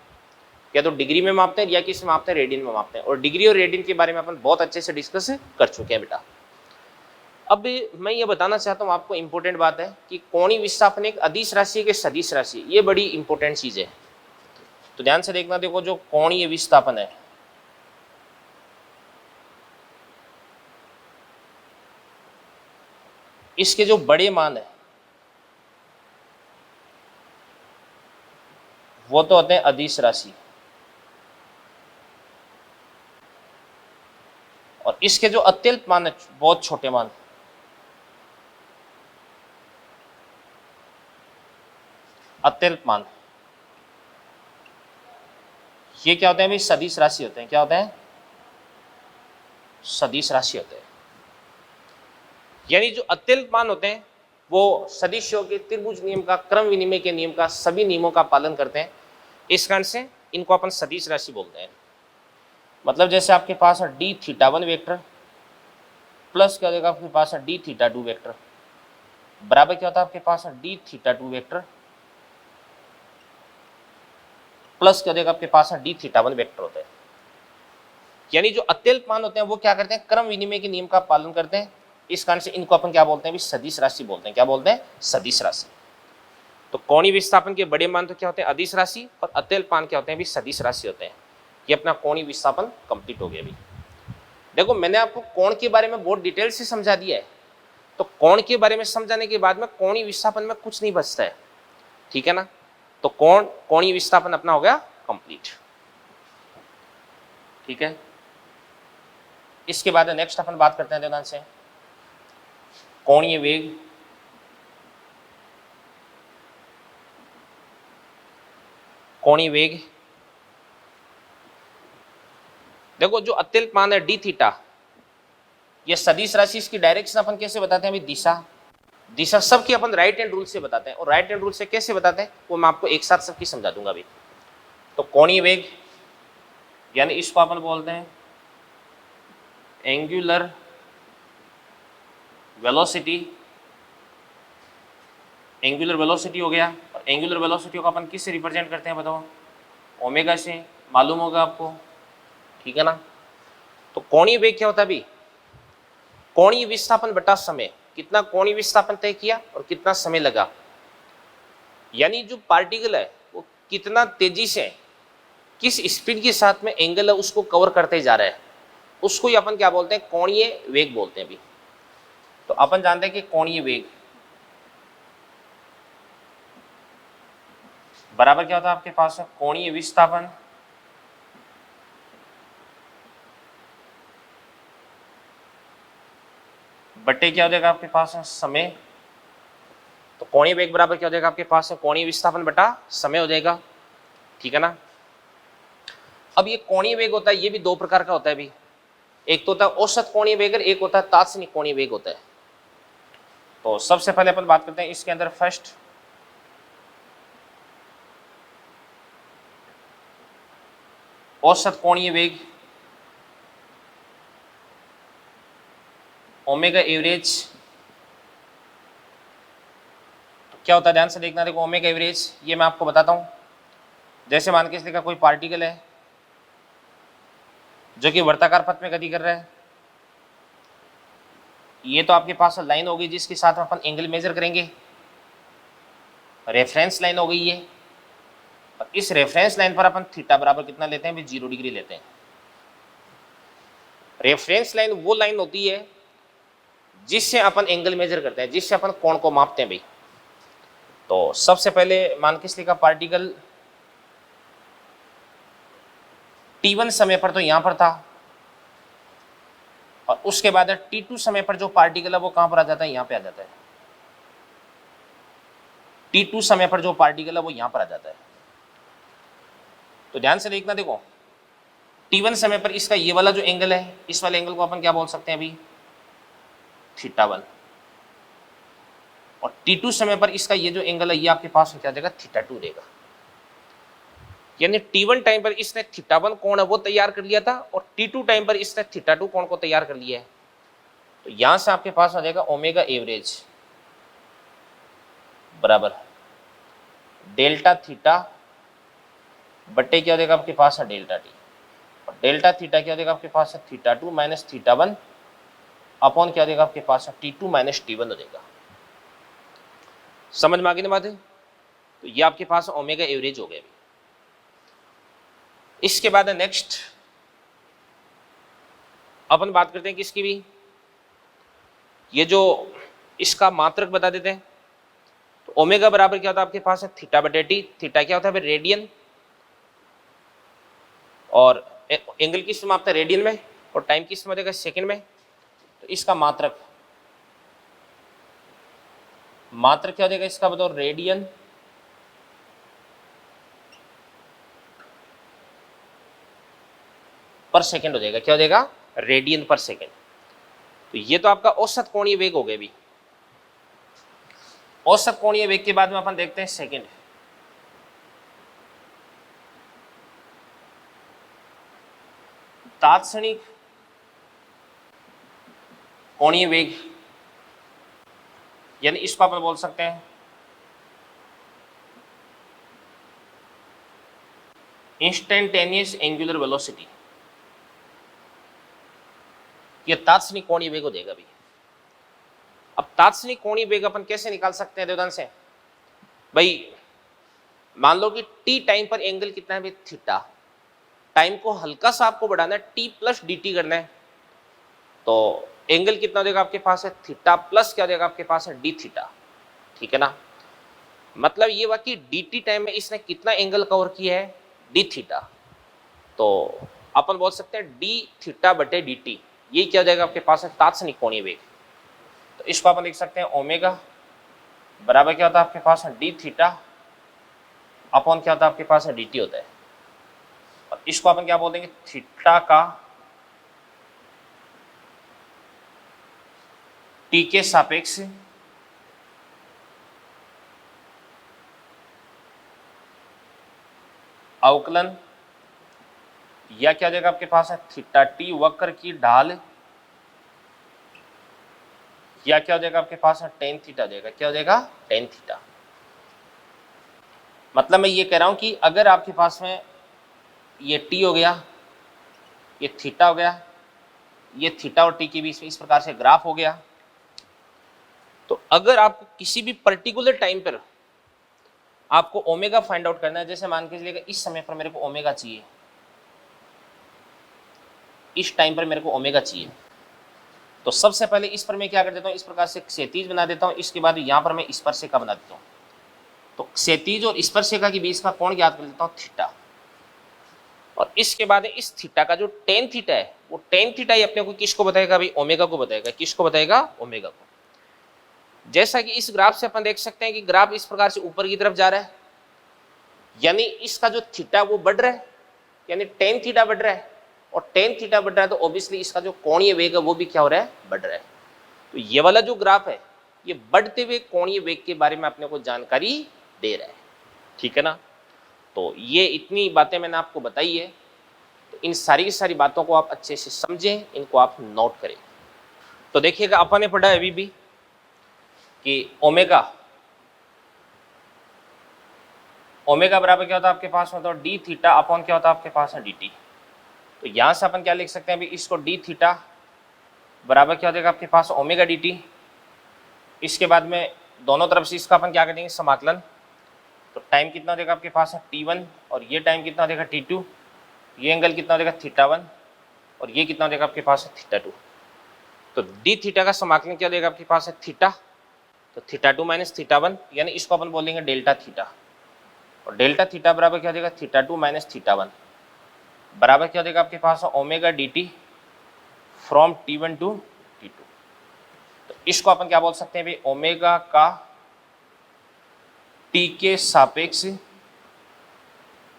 A: या तो डिग्री में मापते हैं या किस में मापते हैं, रेडियन में मापते हैं। और डिग्री और रेडियन के बारे में अपन बहुत अच्छे से डिस्कस कर चुके हैं बेटा। अब मैं ये बताना चाहता हूँ आपको, इंपॉर्टेंट बात है कि कोणीय विस्थापन एक अदिश राशि है कि सदिश राशि, ये बड़ी इंपॉर्टेंट चीज है। तो ध्यान से देखना, देखो जो कोणीय विस्थापन है, इसके जो बड़े मान है वो तो होते हैं अदिश राशि, और इसके जो अत्यल्प मान है, बहुत छोटे मान, अत्यल्प मान, ये क्या होते हैं भाई, सदिश राशि होते हैं। क्या होते हैं, सदिश राशि होते हैं। यानी जो अत्यल्प मान होते हैं वो सदिशों के त्रिभुज नियम का, क्रम विनिमय के नियम का, सभी नियमों का पालन करते हैं, इस कारण से इनको अपन सदिश राशि बोलते हैं। मतलब जैसे आपके पास है डी थीटा 1 वेक्टर प्लस क्या देगा आपके पास है डी थीटा 2 वेक्टर, बराबर क्या होता है आपके पास है डी थीटा 2 वेक्टर प्लस क्या देगा आपके पास है डी थीटा 1 वेक्टर होता है। यानी जो अत्यल्प मान होते हैं वो क्या करते हैं, क्रम विनिमय के नियम का पालन करते हैं, इस कारण से इनको अपन क्या बोलते हैं, सदिश राशि बोलते हैं। क्या बोलते हैं, सदिश राशि। तो कोणीय विस्थापन के बड़े मान तो क्या होते हैं, अदिश राशि, और अत्यल्प मान क्या होते हैं, सदिश राशि होते हैं। ये अपना कोणीय विस्थापन कंप्लीट हो गया। अभी देखो मैंने आपको कोण के बारे में बहुत डिटेल से समझा दिया है, तो कोण के बारे में समझाने के बाद में कोणीय विस्थापन में कुछ नहीं बचता है, ठीक है ना। तो कोणीय विस्थापन अपना हो गया कंप्लीट, ठीक है। इसके बाद नेक्स्ट अपन बात करते हैं ध्यान से, कोणीय वेग कोणीय वेग, देखो जो अत्यल्प मान है डी थीटा, ये सदिश राशि की डायरेक्शन अपन कैसे बताते हैं अभी, दिशा, दिशा सबकी अपन राइट हैंड रूल से बताते हैं, और राइट हैंड रूल से कैसे बताते हैं वो मैं आपको एक साथ सबकी समझा दूंगा अभी। तो कोणीय वेग यानी इसको अपन बोलते हैं एंगुलर वेलोसिटी, एंगुलर वेलोसिटी हो गया। और एंगुलर वेलोसिटी को अपन किससे रिप्रेजेंट करते हैं बताओ, ओमेगा से, मालूम होगा आपको, ठीक है ना। तो कोणीय वेग क्या होता है अभी, कोणीय विस्थापन बटा समय, कितना कोणीय विस्थापन तय किया और कितना समय लगा, यानी जो पार्टिकल है वो कितना तेजी से किस स्पीड के साथ में एंगल है उसको कवर करते जा रहा है, उसको ही अपन क्या बोलते हैं, कोणीय वेग बोलते हैं अभी। तो अपन जानते हैं कि कोणीय वेग बराबर क्या होता है आपके पास है, कोणीय विस्थापन बटे क्या हो जाएगा आपके पास है, समय। तो कोणीय वेग बराबर क्या हो जाएगा आपके पास है, कोणीय विस्थापन बटा समय हो जाएगा, ठीक है ना। अब ये कोणीय वेग होता है, ये भी दो प्रकार का होता है अभी, एक तो होता है औसत कोणीय वेग और एक होता है तात्क्षणिक कोणीय वेग होता है। तो सबसे पहले अपन बात करते हैं इसके अंदर फर्स्ट औसत कोणीय वेग, ओमेगा एवरेज। तो क्या होता है ध्यान से देखना, देखो ओमेगा एवरेज ये मैं आपको बताता हूं। जैसे मान के इसलिए कोई पार्टिकल है जो कि वर्ताकार पथ में गति कर रहा है, ये तो आपके पास लाइन होगी जिसके साथ अपन एंगल मेजर करेंगे, रेफरेंस लाइन हो गई ये, और इस रेफरेंस लाइन पर अपन थीटा बराबर कितना लेते हैं, 0 डिग्री लेते हैं। रेफरेंस लाइन वो लाइन होती है जिससे अपन एंगल मेजर करते हैं, जिससे अपन कोण को मापते हैं भाई। तो सबसे पहले मान के इसलिए का पार्टिकल t1 समय पर तो यहां पर था, और उसके बाद t2 समय पर जो पार्टिकल है वो कहां पर आ जाता है, यहां पे आ जाता है। t2 समय पर जो पार्टिकल है वो यहां पर आ जाता है। तो ध्यान से देखना, देखो t1 समय पर इसका ये वाला जो एंगल है, इस वाले एंगल को अपन क्या बोल सकते हैं अभी, θ1। और t2 समय पर इसका ये जो एंगल है ये आपके पास क्या देगा, θ2 देगा। यानी t1 टाइम पर इसने θ1 कोण है वो तैयार कर लिया था, और t2 टाइम पर इसने θ2 कोण को तैयार कर लिया है। तो यहां से आपके पास आ जाएगा ओमेगा एवरेज बराबर डेल्टा थीटा बट्टे क्या हो जाएगा आपके पास है, डेल्टा टी। और डेल्टा थीटा क्या हो जाएगा आपके पास है, θ2 माइनस θ1 अपॉन क्या हो जाएगा आपके पास है, t2 माइनस t1 हो जाएगा। समझ में आ गई ना बात है। तो ये आपके पास ओमेगा एवरेज हो गया। इसके बाद नेक्स्ट अपन बात करते हैं किसकी भी, ये जो इसका मात्रक बता देते हैं। तो ओमेगा बराबर क्या होता है आपके पास है, थीटा बटे टी। थीटा क्या होता है रेडियन, और एंगल किस में मापते हैं, रेडियन में, और टाइम किस में देगा, सेकंड में। तो इसका मात्रक क्या हो जाएगा इसका बताओ, रेडियन पर सेकंड हो जाएगा। क्या हो जाएगा, रेडियन पर सेकंड। तो ये तो आपका औसत कोणीय वेग हो गया भी। औसत कोणीय वेग के बाद में अपन देखते हैं सेकंड, तात्क्षणिक कोणीय वेग, यानी इसको अपन बोल सकते हैं इंस्टेंटेनियस एंगुलर वेलोसिटी। ये तात्क्षणिक कोणीय वेग हो जाएगा भी। अब तात्क्षणिक कोणीय वेग अपन कैसे निकाल सकते हैं देवदान से भाई, मान लो कि टी टाइम पर एंगल कितना है, थीटा। टाइम को हल्का सा आपको बढ़ाना है, टी प्लस डी टी करना है। तो एंगल कितना हो जाएगा आपके पास है, थीटा प्लस क्या हो जाएगा आपके पास है, डी थीटा। ठीक है ना। मतलब ये हुआ कि डी टी टाइम में इसने कितना एंगल कवर किया है, डी थीटा। तो अपन बोल सकते हैं डी थीटा बटे डी टी, ये क्या हो जाएगा आपके पास है, तात्क्षणिक कोणीय वेग। तो इसको अपन लिख सकते हैं ओमेगा बराबर क्या होता है आपके पास है, डी थीटा अपॉन क्या होता है आपके पास है dt होता है, और इसको अपन क्या बोल देंगे थीटा का t के सापेक्ष अवकलन, या क्या हो जाएगा आपके पास है थीटा टी वक्र की ढाल, या क्या हो जाएगा आपके पास है टेन थीटा हो जाएगा, क्या हो जाएगा टेन थीटा। मतलब मैं ये कह रहा हूं कि अगर आपके पास में ये टी हो गया, ये थीटा हो गया, ये थीटा और टी के बीच में इस प्रकार से ग्राफ हो गया, तो अगर आपको किसी भी पर्टिकुलर टाइम पर आपको ओमेगा फाइंड आउट करना है, जैसे मान के चलिएगा इस समय पर मेरे को ओमेगा चाहिए, इस टाइम पर मेरे को ओमेगा चाहिए, तो सबसे पहले इस पर मैं क्या कर देता हूँ, इस प्रकार से क्षैतिज बना देता हूँ, इसके बाद यहाँ पर मैं स्पर्शिका बना देता हूँ। तो क्षैतिज और स्पर्शिका के बीच का कोण ज्ञात कर लेता हूँ थीटा, और इसके बाद इस थीटा का जो टेन थीटा है वो टेन थीटा ही अपने को किसको बताएगा भाई, ओमेगा को बताएगा। किसको बताएगा, ओमेगा को। जैसा कि इस ग्राफ से अपन देख सकते हैं कि ग्राफ इस प्रकार से ऊपर की तरफ जा रहा है, यानी इसका जो थीटा वो बढ़ रहा है, यानी टेन थीटा बढ़ रहा है, और टेन थीटा बढ़ रहा है तो ऑब्वियसली इसका जो कोणीय वेग है वो भी क्या हो रहा है, बढ़ रहा है। तो ये वाला जो ग्राफ है ये बढ़ते हुए कोणीय वेग के बारे में अपने को जानकारी दे रहा है, ठीक है ना। तो ये इतनी बातें मैंने आपको बताई है, तो इन सारी की सारी बातों को आप अच्छे से समझें, इनको आप नोट करें। तो देखिएगा अपन ने पढ़ा अभी भी कि ओमेगा बराबर क्या होता है आपके पास में, तो डी थीटा अपॉन क्या होता है आपके पास है डी टी। तो यहां से अपन क्या लिख सकते हैं अभी, इसको डी थीटा बराबर क्या हो जाएगा आपके पास ओमेगा डी टी। इसके बाद में दोनों तरफ से इसका अपन क्या करेंगे समाकलन, तो टाइम कितना हो जाएगा आपके पास है t1, और ये टाइम कितना हो जाएगा t2, ये एंगल कितना हो जाएगा थीटा 1, और ये कितना हो जाएगा आपके पास है थीटा 2। तो डी थीटा का समाकलन क्या हो जाएगा आपके पास है थीटा, तो थीटा 2 माइनस थीटा 1, यानी इसको अपन बोलेंगे डेल्टा थीटा, और डेल्टा थीटा बराबर क्या हो जाएगा थीटा 2 माइनस थीटा 1 बराबर क्या हो जाएगा आपके पास omega D T from t1 to t2। तो इसको अपन क्या बोल सकते हैं भाई, ओमेगा का टी के सापेक्ष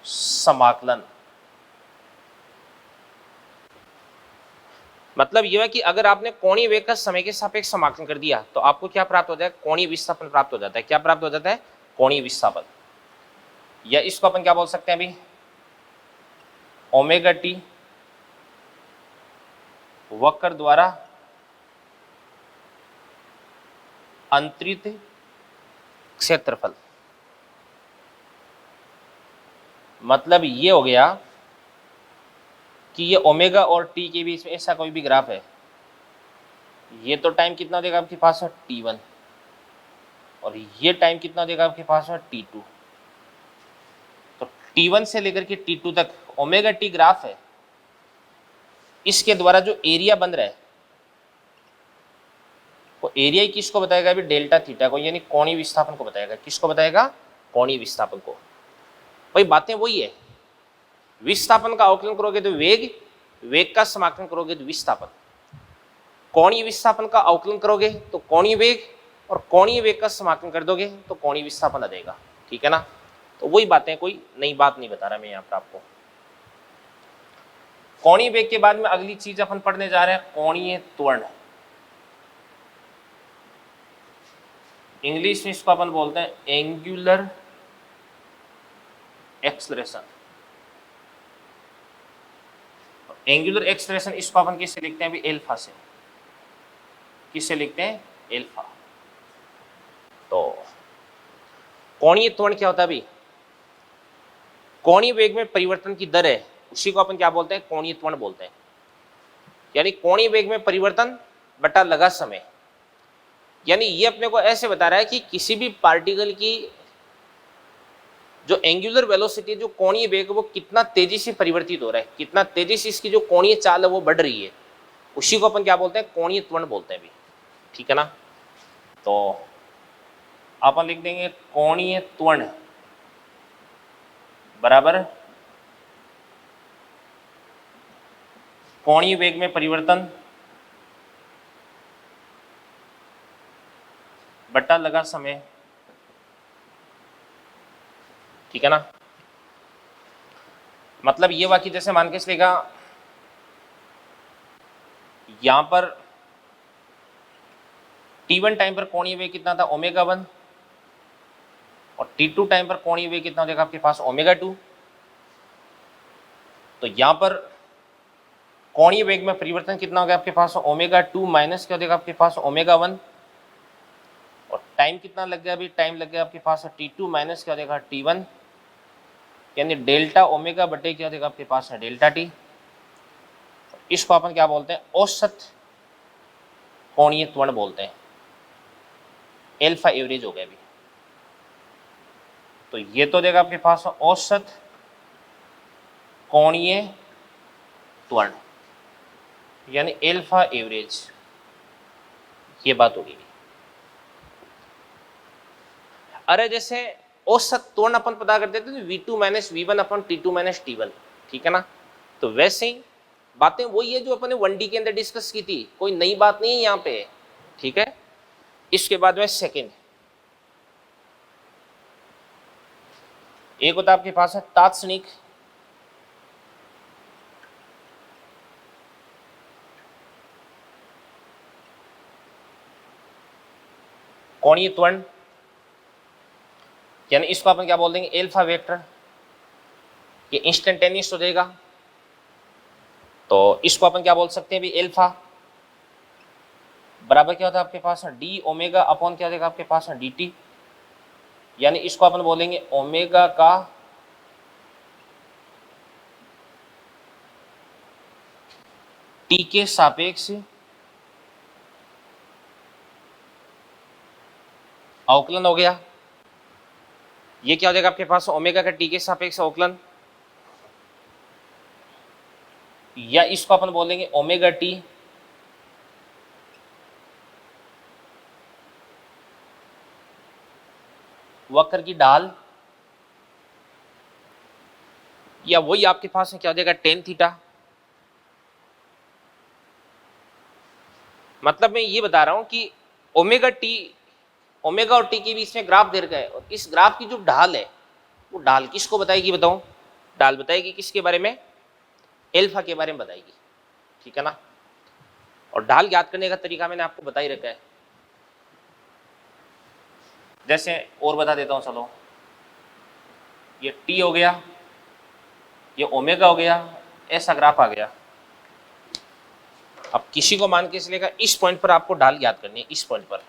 A: समाकलन। मतलब यह है कि अगर आपने कोणीय वेग का समय के सापेक्ष समाकलन कर दिया तो आपको क्या प्राप्त हो जाए, कोणीय विस्थापन प्राप्त हो जाता है। क्या प्राप्त हो जाता है, कोणीय विस्थापन। या इसको अपन क्या बोल सकते हैं अभी, ओमेगा टी वक्र द्वारा अंतरित क्षेत्रफल। मतलब ये हो गया कि ये ओमेगा और टी के बीच में ऐसा कोई भी ग्राफ है, ये तो टाइम कितना देगा आपके पास है t1, और ये टाइम कितना देगा आपके पास है t2। तो t1 से लेकर के t2 तक ओमेगा टी ग्राफ है, इसके द्वारा जो एरिया बन रहा है वो एरिया ही किसको बताएगा अभी, डेल्टा थीटा को, यानी कोणीय विस्थापन को बताएगा। किसको बताएगा, कोणीय विस्थापन को। भाई बातें वही है, विस्थापन का अवकलन करोगे तो वेग, वेग का समाकलन करोगे तो विस्थापन, कोणीय विस्थापन का अवकलन करोगे तो कोणीय वेग, और कोणीय वेग का समाकलन कर दोगे तो कोणीय विस्थापन आ जाएगा, ठीक है ना। तो वही बातें, कोई नई बात नहीं बता रहा मैं यहाँ पर आपको। कोणीय वेग के बाद में अगली चीज अपन पढ़ने जा रहे हैं कोणीय त्वरण। इंग्लिश में इसको अपन बोलते हैं एंगुलर एक्सलेरेशन। एंगुलर एक्सलेरेशन इसको अपन किससे लिखते हैं अभी, एल्फा से। किससे लिखते हैं, एल्फा। तो कोणीय त्वरण क्या होता है अभी, कोणीय वेग में परिवर्तन की दर है, उसी को अपन क्या बोलते हैं, कोणीय त्वरण बोलते हैं। यानी कोणीय वेग में परिवर्तन बटा लगा समय, यानी ये अपने को ऐसे बता रहा है कि किसी भी पार्टिकल की जो एंगुलर वेलोसिटी, जो कोणीय वेग, वो कितना तेजी से परिवर्तित हो रहा है, कितना तेजी से इसकी जो कोणीय चाल है वो बढ़ रही है, उसी को अपन क्या बोलते हैं, कोणीय त्वरण बोलते हैं भी, ठीक है ना। तो अपन लिख देंगे कोणीय त्वरण बराबर कोणीय वेग में परिवर्तन बटा लगा समय ठीक है ना। मतलब ये वाक्य जैसे मान के चलेगा, यहां पर t1 टाइम पर कोणीय वेग कितना था ओमेगा 1, और t2 टाइम पर कोणीय वेग कितना हो जाएगा आपके पास ओमेगा 2। तो यहां पर कोणीय वेग में परिवर्तन कितना हो गया आपके पास ओमेगा 2 माइनस क्या हो जाएगा आपके पास ओमेगा 1, और टाइम कितना लग गया अभी, टाइम लग गया आपके पास t2 माइनस क्या हो जाएगा t1, यानी डेल्टा ओमेगा बटे क्या हो जाएगा आपके पास है डेल्टा टी। इसको अपन क्या बोलते हैं, औसत कोणीय त्वरण बोलते हैं, एल्फा एवरेज हो गया अभी। तो ये तो देगा आपके पास औसत कोणीय त्वरण यानी एल्फा एवरेज, ये बात होगी। अरे जैसे औसत त्वरण अपन पता करते थे V2 माइनस V1 अपन T2 माइनस T1, ठीक है ना। तो वैसे ही बातें वही है जो अपन ने 1D के अंदर डिस्कस की थी, कोई नई बात नहीं है यहाँ पे, ठीक है। इसके बाद में सेकंड एक होता है आपके पास है तात्क्षणिक कोणीय त्वरण, यानी इसको अपन क्या बोल देंगे एल्फा वेक्टर, ये इंस्टेंटेनियस हो जाएगा। तो इसको अपन क्या बोल सकते हैं भी एल्फा बराबर क्या होता है आपके पास डी ओमेगा अपॉन क्या देगा आपके पास डी टी, यानी इसको अपन बोलेंगे ओमेगा का टी के सापेक्ष अवकलन हो गया। ये क्या हो जाएगा आपके पास ओमेगा का टी के सापेक्ष अवकलन, या इसको अपन बोलेंगे ओमेगा टी वक्र की ढाल, या वही आपके पास क्या हो जाएगा टेन थीटा। मतलब मैं ये बता रहा हूं कि ओमेगा और टी के बीच में ग्राफ दे रखा है, और इस ग्राफ की जो ढाल है वो ढाल किसको बताएगी बताओ, ढाल बताएगी किसके बारे में, एल्फा के बारे में बताएगी, ठीक है ना। और ढाल याद करने का तरीका मैंने आपको बता ही रखा है, जैसे और बता देता हूं चलो। ये टी हो गया, ये ओमेगा हो गया, ऐसा ग्राफ आ गया। अब किसी को मान के चलेगा इस पॉइंट पर आपको ढाल याद करनी है, इस पॉइंट पर।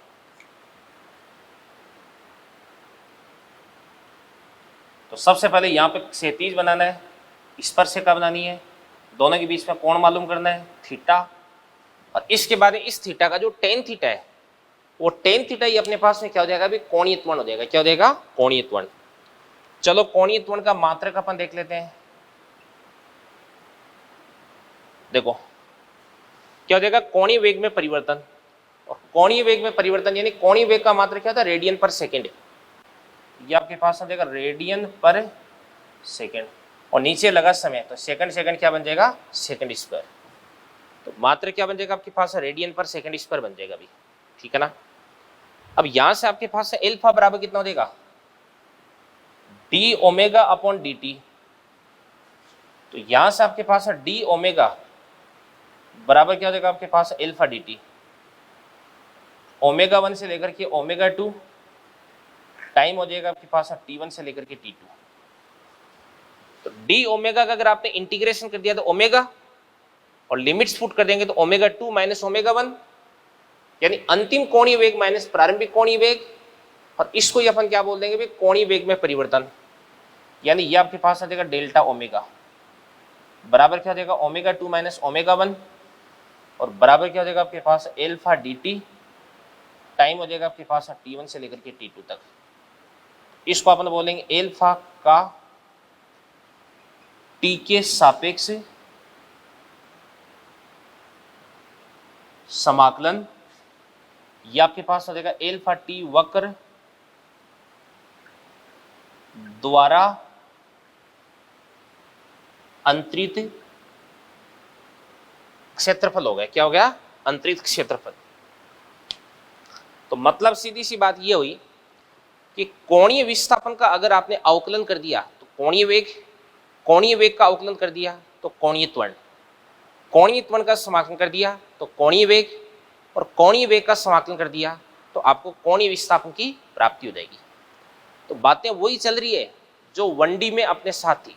A: तो सबसे पहले यहां पे क्षैतिज बनाना है, स्पर्शिका बनानी है, दोनों के बीच में कोण मालूम करना है थीटा, और इसके बाद इस थीटा का जो टेन थीटा है वो टेन थीटा ही अपने पास में क्या हो जाएगा अभी कोणीय त्वरण हो जाएगा। क्या हो जाएगा कोणीय त्वरण। चलो कोणीय त्वरण का मात्रक अपन देख लेते हैं। देखो क्या हो जाएगा कोणीय वेग में परिवर्तन, और कोणीय वेग में परिवर्तन यानी कोणीय वेग का मात्रक क्या होता है रेडियन पर सेकेंड, ये आपके पास आ जाएगा रेडियन पर सेकेंड, और नीचे लगा समय तो सेकंड सेकंड क्या बन जाएगा सेकंड स्क्वायर। तो मात्रक क्या बन जाएगा आपके पास रेडियन पर सेकंड स्क्वायर बन जाएगा अभी, ठीक है ना। अब यहां से आपके पास एल्फा बराबर कितना हो जाएगा D omega upon D T. तो यहां से आपके पास डी ओमेगा बराबर क्या हो जाएगा आपके पास एल्फा डी टी, ओमेगा 1 से लेकर के ओमेगा 2, टाइम हो जाएगा आपके पास t1 से लेकर के t2। तो डी ओमेगा का अगर आपने इंटीग्रेशन कर दिया तो ओमेगा, और लिमिट्स पुट कर देंगे तो ओमेगा 2 माइनस ओमेगा 1, यानी अंतिम कोणीय वेग माइनस प्रारंभिक कोणीय वेग, और इसको ही अपन क्या बोल देंगे भाई कोणीय वेग में परिवर्तन, यानी ये आपके पास आ जाएगा डेल्टा ओमेगा बराबर क्या हो जाएगा ओमेगा 2 माइनस ओमेगा 1, और बराबर क्या हो जाएगा आपके पास एल्फा डी टी, टाइम हो जाएगा आपके पास t1 से लेकर के t2 तक। इसको अपन बोलेंगे एल्फा का टी के सापेक्ष समाकलन, ये आपके पास आ जाएगा एल्फा टी वक्र द्वारा अंतरित क्षेत्रफल हो गया। क्या हो गया अंतरित क्षेत्रफल। तो मतलब सीधी सी बात ये हुई कि कोणीय विस्थापन का अगर आपने अवकलन कर दिया तो कोणीय वेग का अवकलन कर दिया तो कोणीय त्वरण का समाकलन कर दिया तो कोणीय वेग, और कोणीय वेग का समाकलन कर दिया तो आपको कोणीय विस्थापन की प्राप्ति हो जाएगी। तो बातें वही चल रही है जो 1D में अपने साथ थी।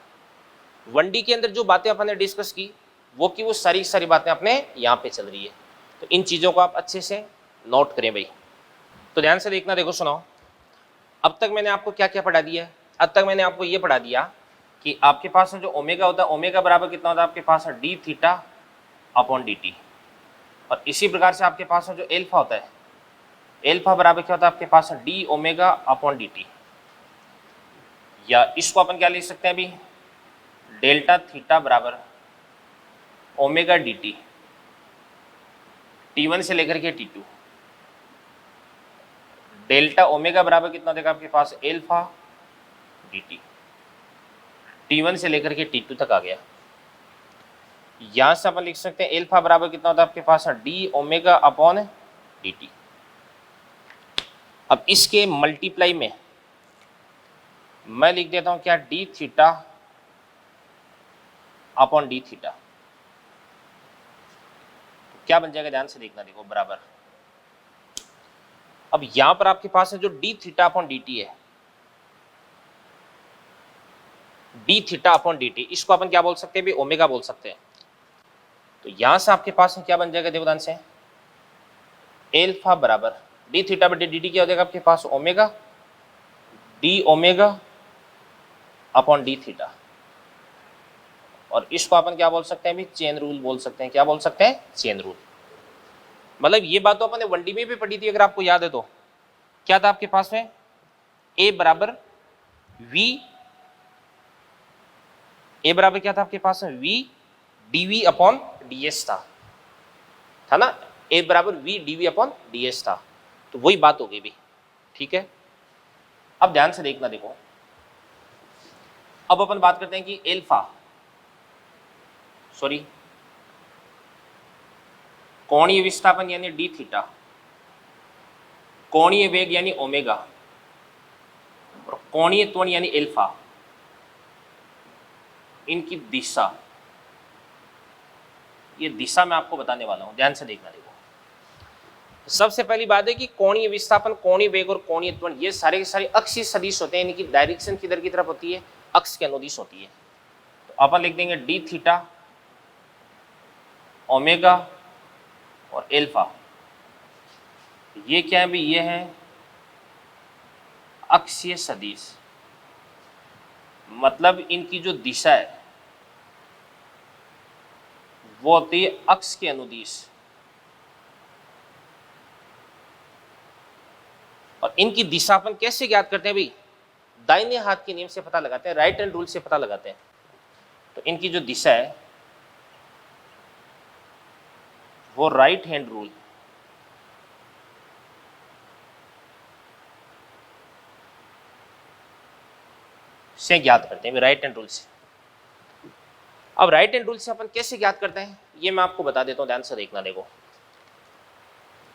A: 1D के अंदर जो बातें अपने डिस्कस की वो सारी बातें अपने यहाँ पे चल रही है। तो इन चीज़ों को आप अच्छे से नोट करें भाई। तो ध्यान से देखना, देखो सुनो, अब तक मैंने आपको क्या क्या पढ़ा दिया है। अब तक मैंने आपको ये पढ़ा दिया कि आपके पास जो ओमेगा होता है, ओमेगा बराबर कितना होता है आपके पास D theta upon D T. और इसी प्रकार से आपके पास जो एल्फा होता है, एल्फा बराबर क्या होता है आपके पास D omega upon D T. या इसको अपन क्या लिख सकते हैं अभी, डेल्टा थीटा बराबर ओमेगा डी टी, T1 से लेकर के T2। डेल्टा ओमेगा बराबर कितना देगा आपके पास एल्फा डी टी, T1 से लेकर के T2 तक आ गया। यहां से अपन लिख सकते हैं एल्फा बराबर कितना होता है आपके पास D omega upon D T. अब इसके मल्टीप्लाई में मैं लिख देता हूं क्या, D theta upon D theta. क्या बन जाएगा, ध्यान से देखना, देखो बराबर। अब यहां पर आपके पास है जो D theta upon D T है, D theta upon D T, इसको अपन क्या बोल सकते हैं भी, ओमेगा बोल सकते हैं। तो यहां से आपके पास क्या बन जाएगा, देखो ध्यान से, एल्फा बराबर डी थीटा बटे डी टी क्या हो जाएगा आपके पास omega, D omega upon D theta. और इसको अपन क्या बोल सकते हैं भी, चेन रूल बोल सकते हैं। क्या बोल सकते हैं, चेन रूल। मतलब ये बात तो अपन ने 1D में भी पढ़ी थी, अगर आपको याद है तो। क्या था आपके पास में, ए बराबर क्या था आपके पास में, वी डीवी अपॉन डीएस था ना, ए बराबर वी डीवी अपॉन डीएस था। तो वही बात हो गई भी, ठीक है। अब ध्यान से देखना, देखो अब अपन बात करते हैं कि एल्फा, सॉरी कोणीय विस्थापन यानी डी थीटा, कोणीय वेग यानी ओमेगा, और कोणीय त्वरण यानी एल्फा, इनकी दिशा, ये दिशा मैं आपको बताने वाला हूं, ध्यान से देखना। देखो सबसे पहली बात है कि कोणीय विस्थापन, कोणीय वेग और कोणीय त्वरण ये सारे के सारे अक्षीय सदिश होते हैं, इनकी डायरेक्शन किधर की तरफ होती है, अक्ष के अनुदिश होती है। तो अपन लिख देंगे डी थीटा, ओमेगा और एल्फा, ये क्या है भी, ये है अक्षीय सदिश। मतलब इनकी जो दिशा है वो होती है अक्ष के अनुदिश। और इनकी दिशा अपन कैसे ज्ञात करते हैं भाई, दाहिने हाथ के नियम से पता लगाते हैं, राइट हैंड रूल से पता लगाते हैं। तो इनकी जो दिशा है वो राइट हैंड रूल से ज्ञात करते हैं, राइट हैंड रूल से। अब राइट हैंड रूल से अपन कैसे ज्ञात करते हैं ये मैं आपको बता देता हूं, ध्यान से देखना। देखो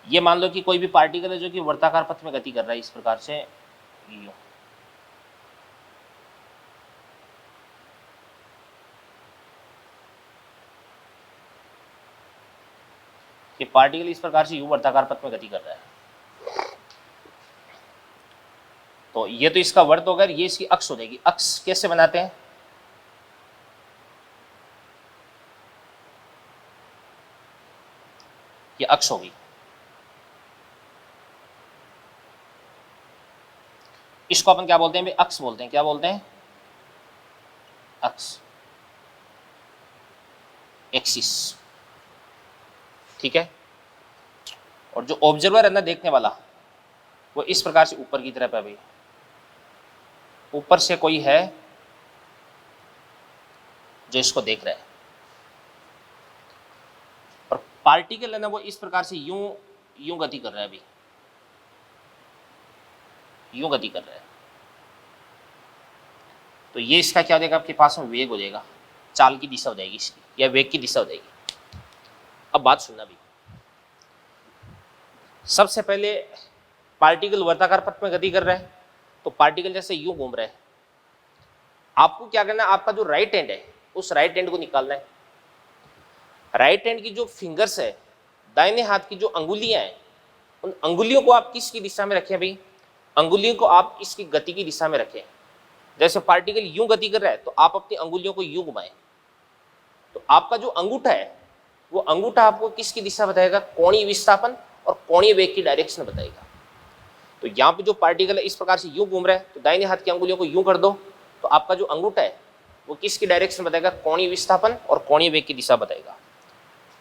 A: ये मान लो कि कोई भी पार्टिकल है जो कि वर्ताकार पथ में गति कर रहा है, इस प्रकार से यूं, ये पार्टिकल इस प्रकार से यूं वर्ताकार पथ में गति कर रहा है। तो ये तो इसका वर्त होगा, ये इसकी अक्ष हो जाएगी। अक्ष कैसे बनाते हैं, ये अक्ष होगी। इसको अपन क्या बोलते हैं, अक्ष बोलते हैं। क्या बोलते हैं, अक्ष, एक्सिस, ठीक है। और जो ऑब्जर्वर है ना, देखने वाला, वो इस प्रकार से ऊपर की तरफ है भाई, ऊपर से कोई है जो इसको देख रहा है। और पार्टिकल है ना, वो इस प्रकार से यूं यूं गति कर रहा है अभी, यूं गति कर रहा है। तो ये इसका क्या हो जाएगा आपके पास में, वेग हो जाएगा, चाल की दिशा हो जाएगी इसकी, या वेग की दिशा हो जाएगी। अब बात सुनना भी, सबसे पहले पार्टिकल वर्ताकार पथ में गति कर रहा है, तो पार्टिकल जैसे यूं घूम रहा है, आपको क्या करना है, आपका जो राइट हैंड है उस राइट हैंड को निकालना है। राइट हैंड की जो फिंगर्स है, दाहिने हाथ की जो अंगुलियां हैं, उन अंगुलियों को आप किसकी दिशा में रखें भाई, अंगुलियों को आप इसकी गति की दिशा में रखें। जैसे पार्टिकल यूं गति कर रहा है तो आप अपनी अंगुलियों को यूं घुमाएं, तो आपका जो अंगूठा है वो अंगूठा आपको किसकी दिशा बताएगा, कोणीय विस्थापन और कोणीय वेग की डायरेक्शन बताएगा। तो यहाँ पे जो पार्टिकल है इस प्रकार से यूं घूम रहा है, तो दाहिने हाथ की अंगुलियों को यूं कर दो, तो आपका जो अंगूठा है वो किसकी डायरेक्शन बताएगा, कोणीय विस्थापन और कोणीय वेग की दिशा बताएगा।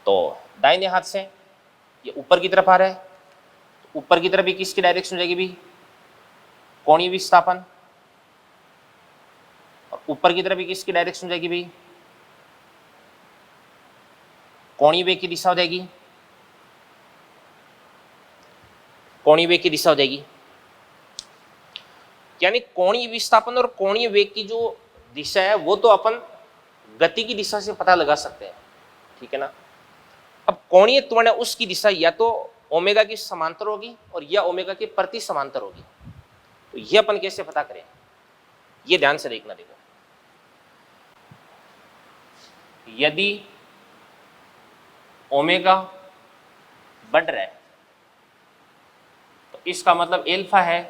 A: तो दाहिने हाथ से ये ऊपर की तरफ आ रहा है, तो ऊपर की तरफ भी किसकी डायरेक्शन हो जाएगी भी, कोणीय विस्थापन, और ऊपर की तरफ भी किसकी डायरेक्शन हो जाएगी भी, कोणीय वेग की दिशा हो जाएगी, कोणीय वेग की दिशा हो जाएगी। यानी कोणीय विस्थापन और कोणीय वेग की जो दिशा है वो तो अपन गति की दिशा से पता लगा सकते हैं, ठीक है ना। अब कोणीय त्वरण है उसकी दिशा या तो ओमेगा की समांतर होगी और या ओमेगा के प्रति समांतर होगी। तो ये अपन कैसे पता करें, ये ध्यान से देखना। देखो, यदि ओमेगा बढ़ रहा है तो इसका मतलब एल्फा है,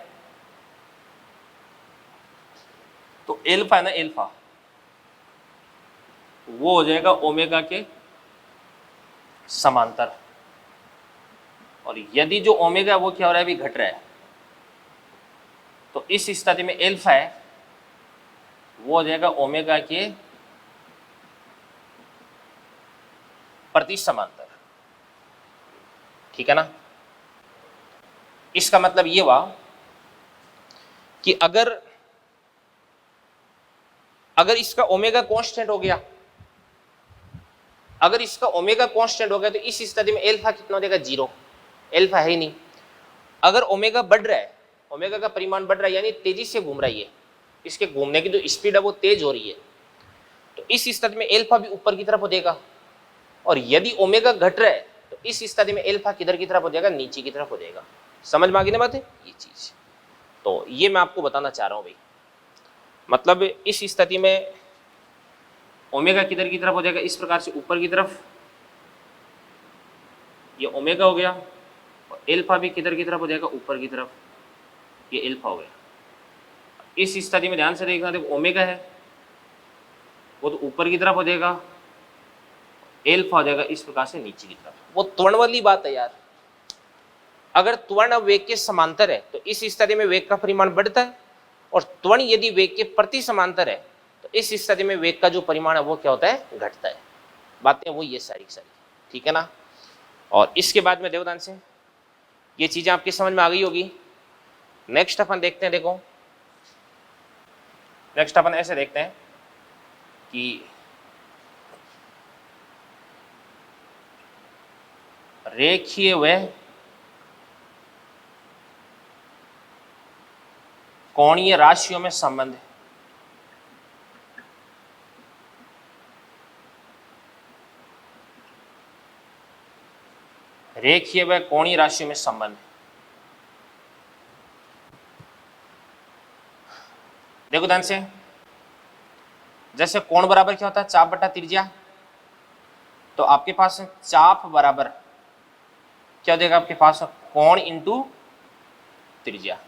A: तो एल्फा है ना, एल्फा वो हो जाएगा ओमेगा के समांतर। और यदि जो ओमेगा है वो क्या हो रहा है, अभी घट रहा है, तो इस स्थिति में एल्फा है वो हो जाएगा ओमेगा के प्रति समांतर, ठीक है ना। इसका मतलब ये हुआ कि अगर इसका ओमेगा कांस्टेंट हो गया, अगर इसका ओमेगा कांस्टेंट हो गया तो इस स्थिति में एल्फा कितना हो जाएगा, 0, एल्फा है ही नहीं। अगर ओमेगा बढ़ रहा है, ओमेगा का परिमाण बढ़ रहा है यानी तेजी से घूम रहा है, इसके घूमने की जो स्पीड है वो तेज हो रही है, तो इस स्थिति में एल्फा भी ऊपर की तरफ हो जाएगा। और यदि ओमेगा घट रहा है तो इस स्थिति में एल्फा किधर की तरफ हो जाएगा, नीचे की तरफ हो जाएगा। समझ में आ गई ना बात है, ये चीज। तो ये मैं आपको बताना चाह रहा हूं भाई, मतलब इस स्थिति में ओमेगा किधर की तरफ हो जाएगा, इस प्रकार से ऊपर की तरफ, ये ओमेगा हो गया, और एल्फा भी किधर की तरफ हो जाएगा, ऊपर की तरफ, ये एल्फा हो गया। इस स्थिति में ध्यान से देखना, देखो ओमेगा है वो तो ऊपर की तरफ हो जाएगा, एल्फा हो जाएगा इस प्रकार से नीचे की तरफ। वो त्वरण वाली बात है यार, अगर त्वरण वेग के समांतर है तो इस स्थिति में वेग का परिमाण बढ़ता है, और त्वरण यदि वेग के प्रति समांतर है तो इस स्थिति में वेग का जो परिमाण है वो क्या होता है, घटता है। बातें वो ये सारी सारी, ठीक है ना। और इसके बाद में देवदान से ये चीजें आपकी समझ में आ गई होगी। नेक्स्ट अपन देखते हैं, देखो नेक्स्ट अपन ऐसे देखते हैं कि रेखीय व कोणीय राशियों में संबंध। रेखीय व कोणीय राशियों में संबंध। देखो ध्यान से, जैसे कोण बराबर क्या होता है, चाप बटा त्रिज्या, तो आपके पास चाप बराबर क्या देगा, आपके पास कोण इंटू त्रिज्या।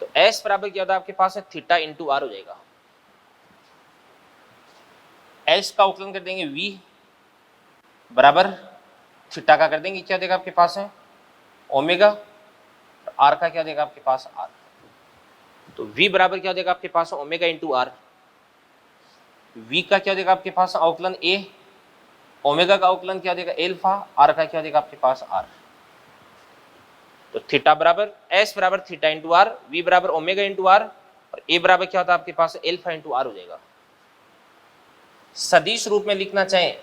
A: तो एस बराबर क्या होता है आपके पास है, थीटा इंटू आर हो जाएगा। एस का अवकलन कर देंगे v बराबर थीटा का कर देंगे, क्या देगा आपके पास है ओमेगा, आर का क्या देगा आपके पास आर। तो v बराबर क्या देगा आपके पास ओमेगा इंटू आर। v का क्या देगा आपके पास अवकलन a, ओमेगा का अवकलन क्या देगा एल्फा, आर का क्या देगा आपके पास आर। तो थीटा बराबर एस बराबर थीटा इंटू आर, वी बराबर ओमेगा इंटू आर, और ए बराबर क्या होता है आपके पास एल्फा इंटू आर हो जाएगा। सदिश रूप में लिखना चाहें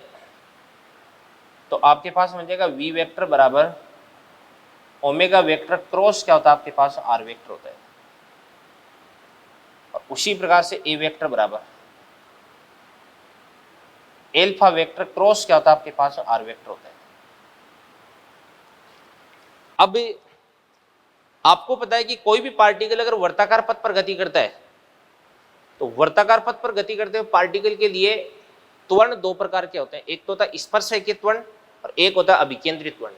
A: तो आपके पास मिल जाएगा वी वेक्टर बराबर ओमेगा वेक्टर क्रॉस क्या होता है आपके पास आर वेक्टर होता है, और उसी प्रकार से ए वेक्टर बराबर एल्फा वेक्टर क्रॉस क्या होता है आपके पास आर वेक्टर होता है। अब आपको पता है कि कोई भी पार्टिकल अगर वर्ताकार पथ पर गति करता है तो वर्ताकार पथ पर गति करते हुए पार्टिकल के लिए त्वरण दो प्रकार के होते हैं, एक तो होता है स्पर्शरेखीय त्वरण और एक होता है अभिकेंद्रित त्वरण।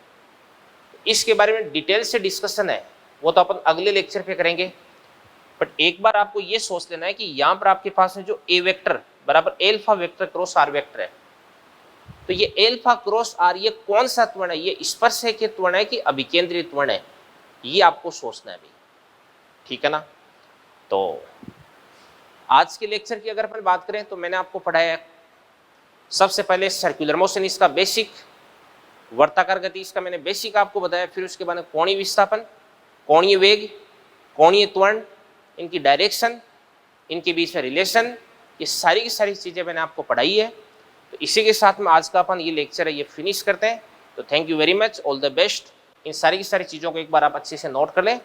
A: इसके बारे में डिटेल से डिस्कशन है, वो तो अपन अगले लेक्चर पे करेंगे। बट एक बार आपको ये सोच लेना है कि यहाँ पर आपके पास में जो ए वेक्टर बराबर alpha vector cross r vector है, तो ये एल्फा क्रॉस आर ये कौन सा त्वरण है, ये स्पर्शरेखीय त्वरण है कि अभिकेंद्रित त्वरण है, ये आपको सोचना है भाई, ठीक है ना। तो आज के लेक्चर की अगर अपन बात करें तो मैंने आपको पढ़ाया सबसे पहले सर्कुलर मोशन, इसका बेसिक, वर्ताकार गति इसका मैंने बेसिक आपको बताया, फिर उसके बाद कोणीय विस्थापन, कोणीय वेग, कोणीय त्वरण, इनकी डायरेक्शन, इनके बीच में रिलेशन, ये सारी की सारी चीज़ें मैंने आपको पढ़ाई है। तो इसी के साथ में आज का अपन ये लेक्चर है ये फिनिश करते हैं। तो thank you very much, all the best. इन सारी की सारी चीज़ों को एक बार आप अच्छे से नोट कर लें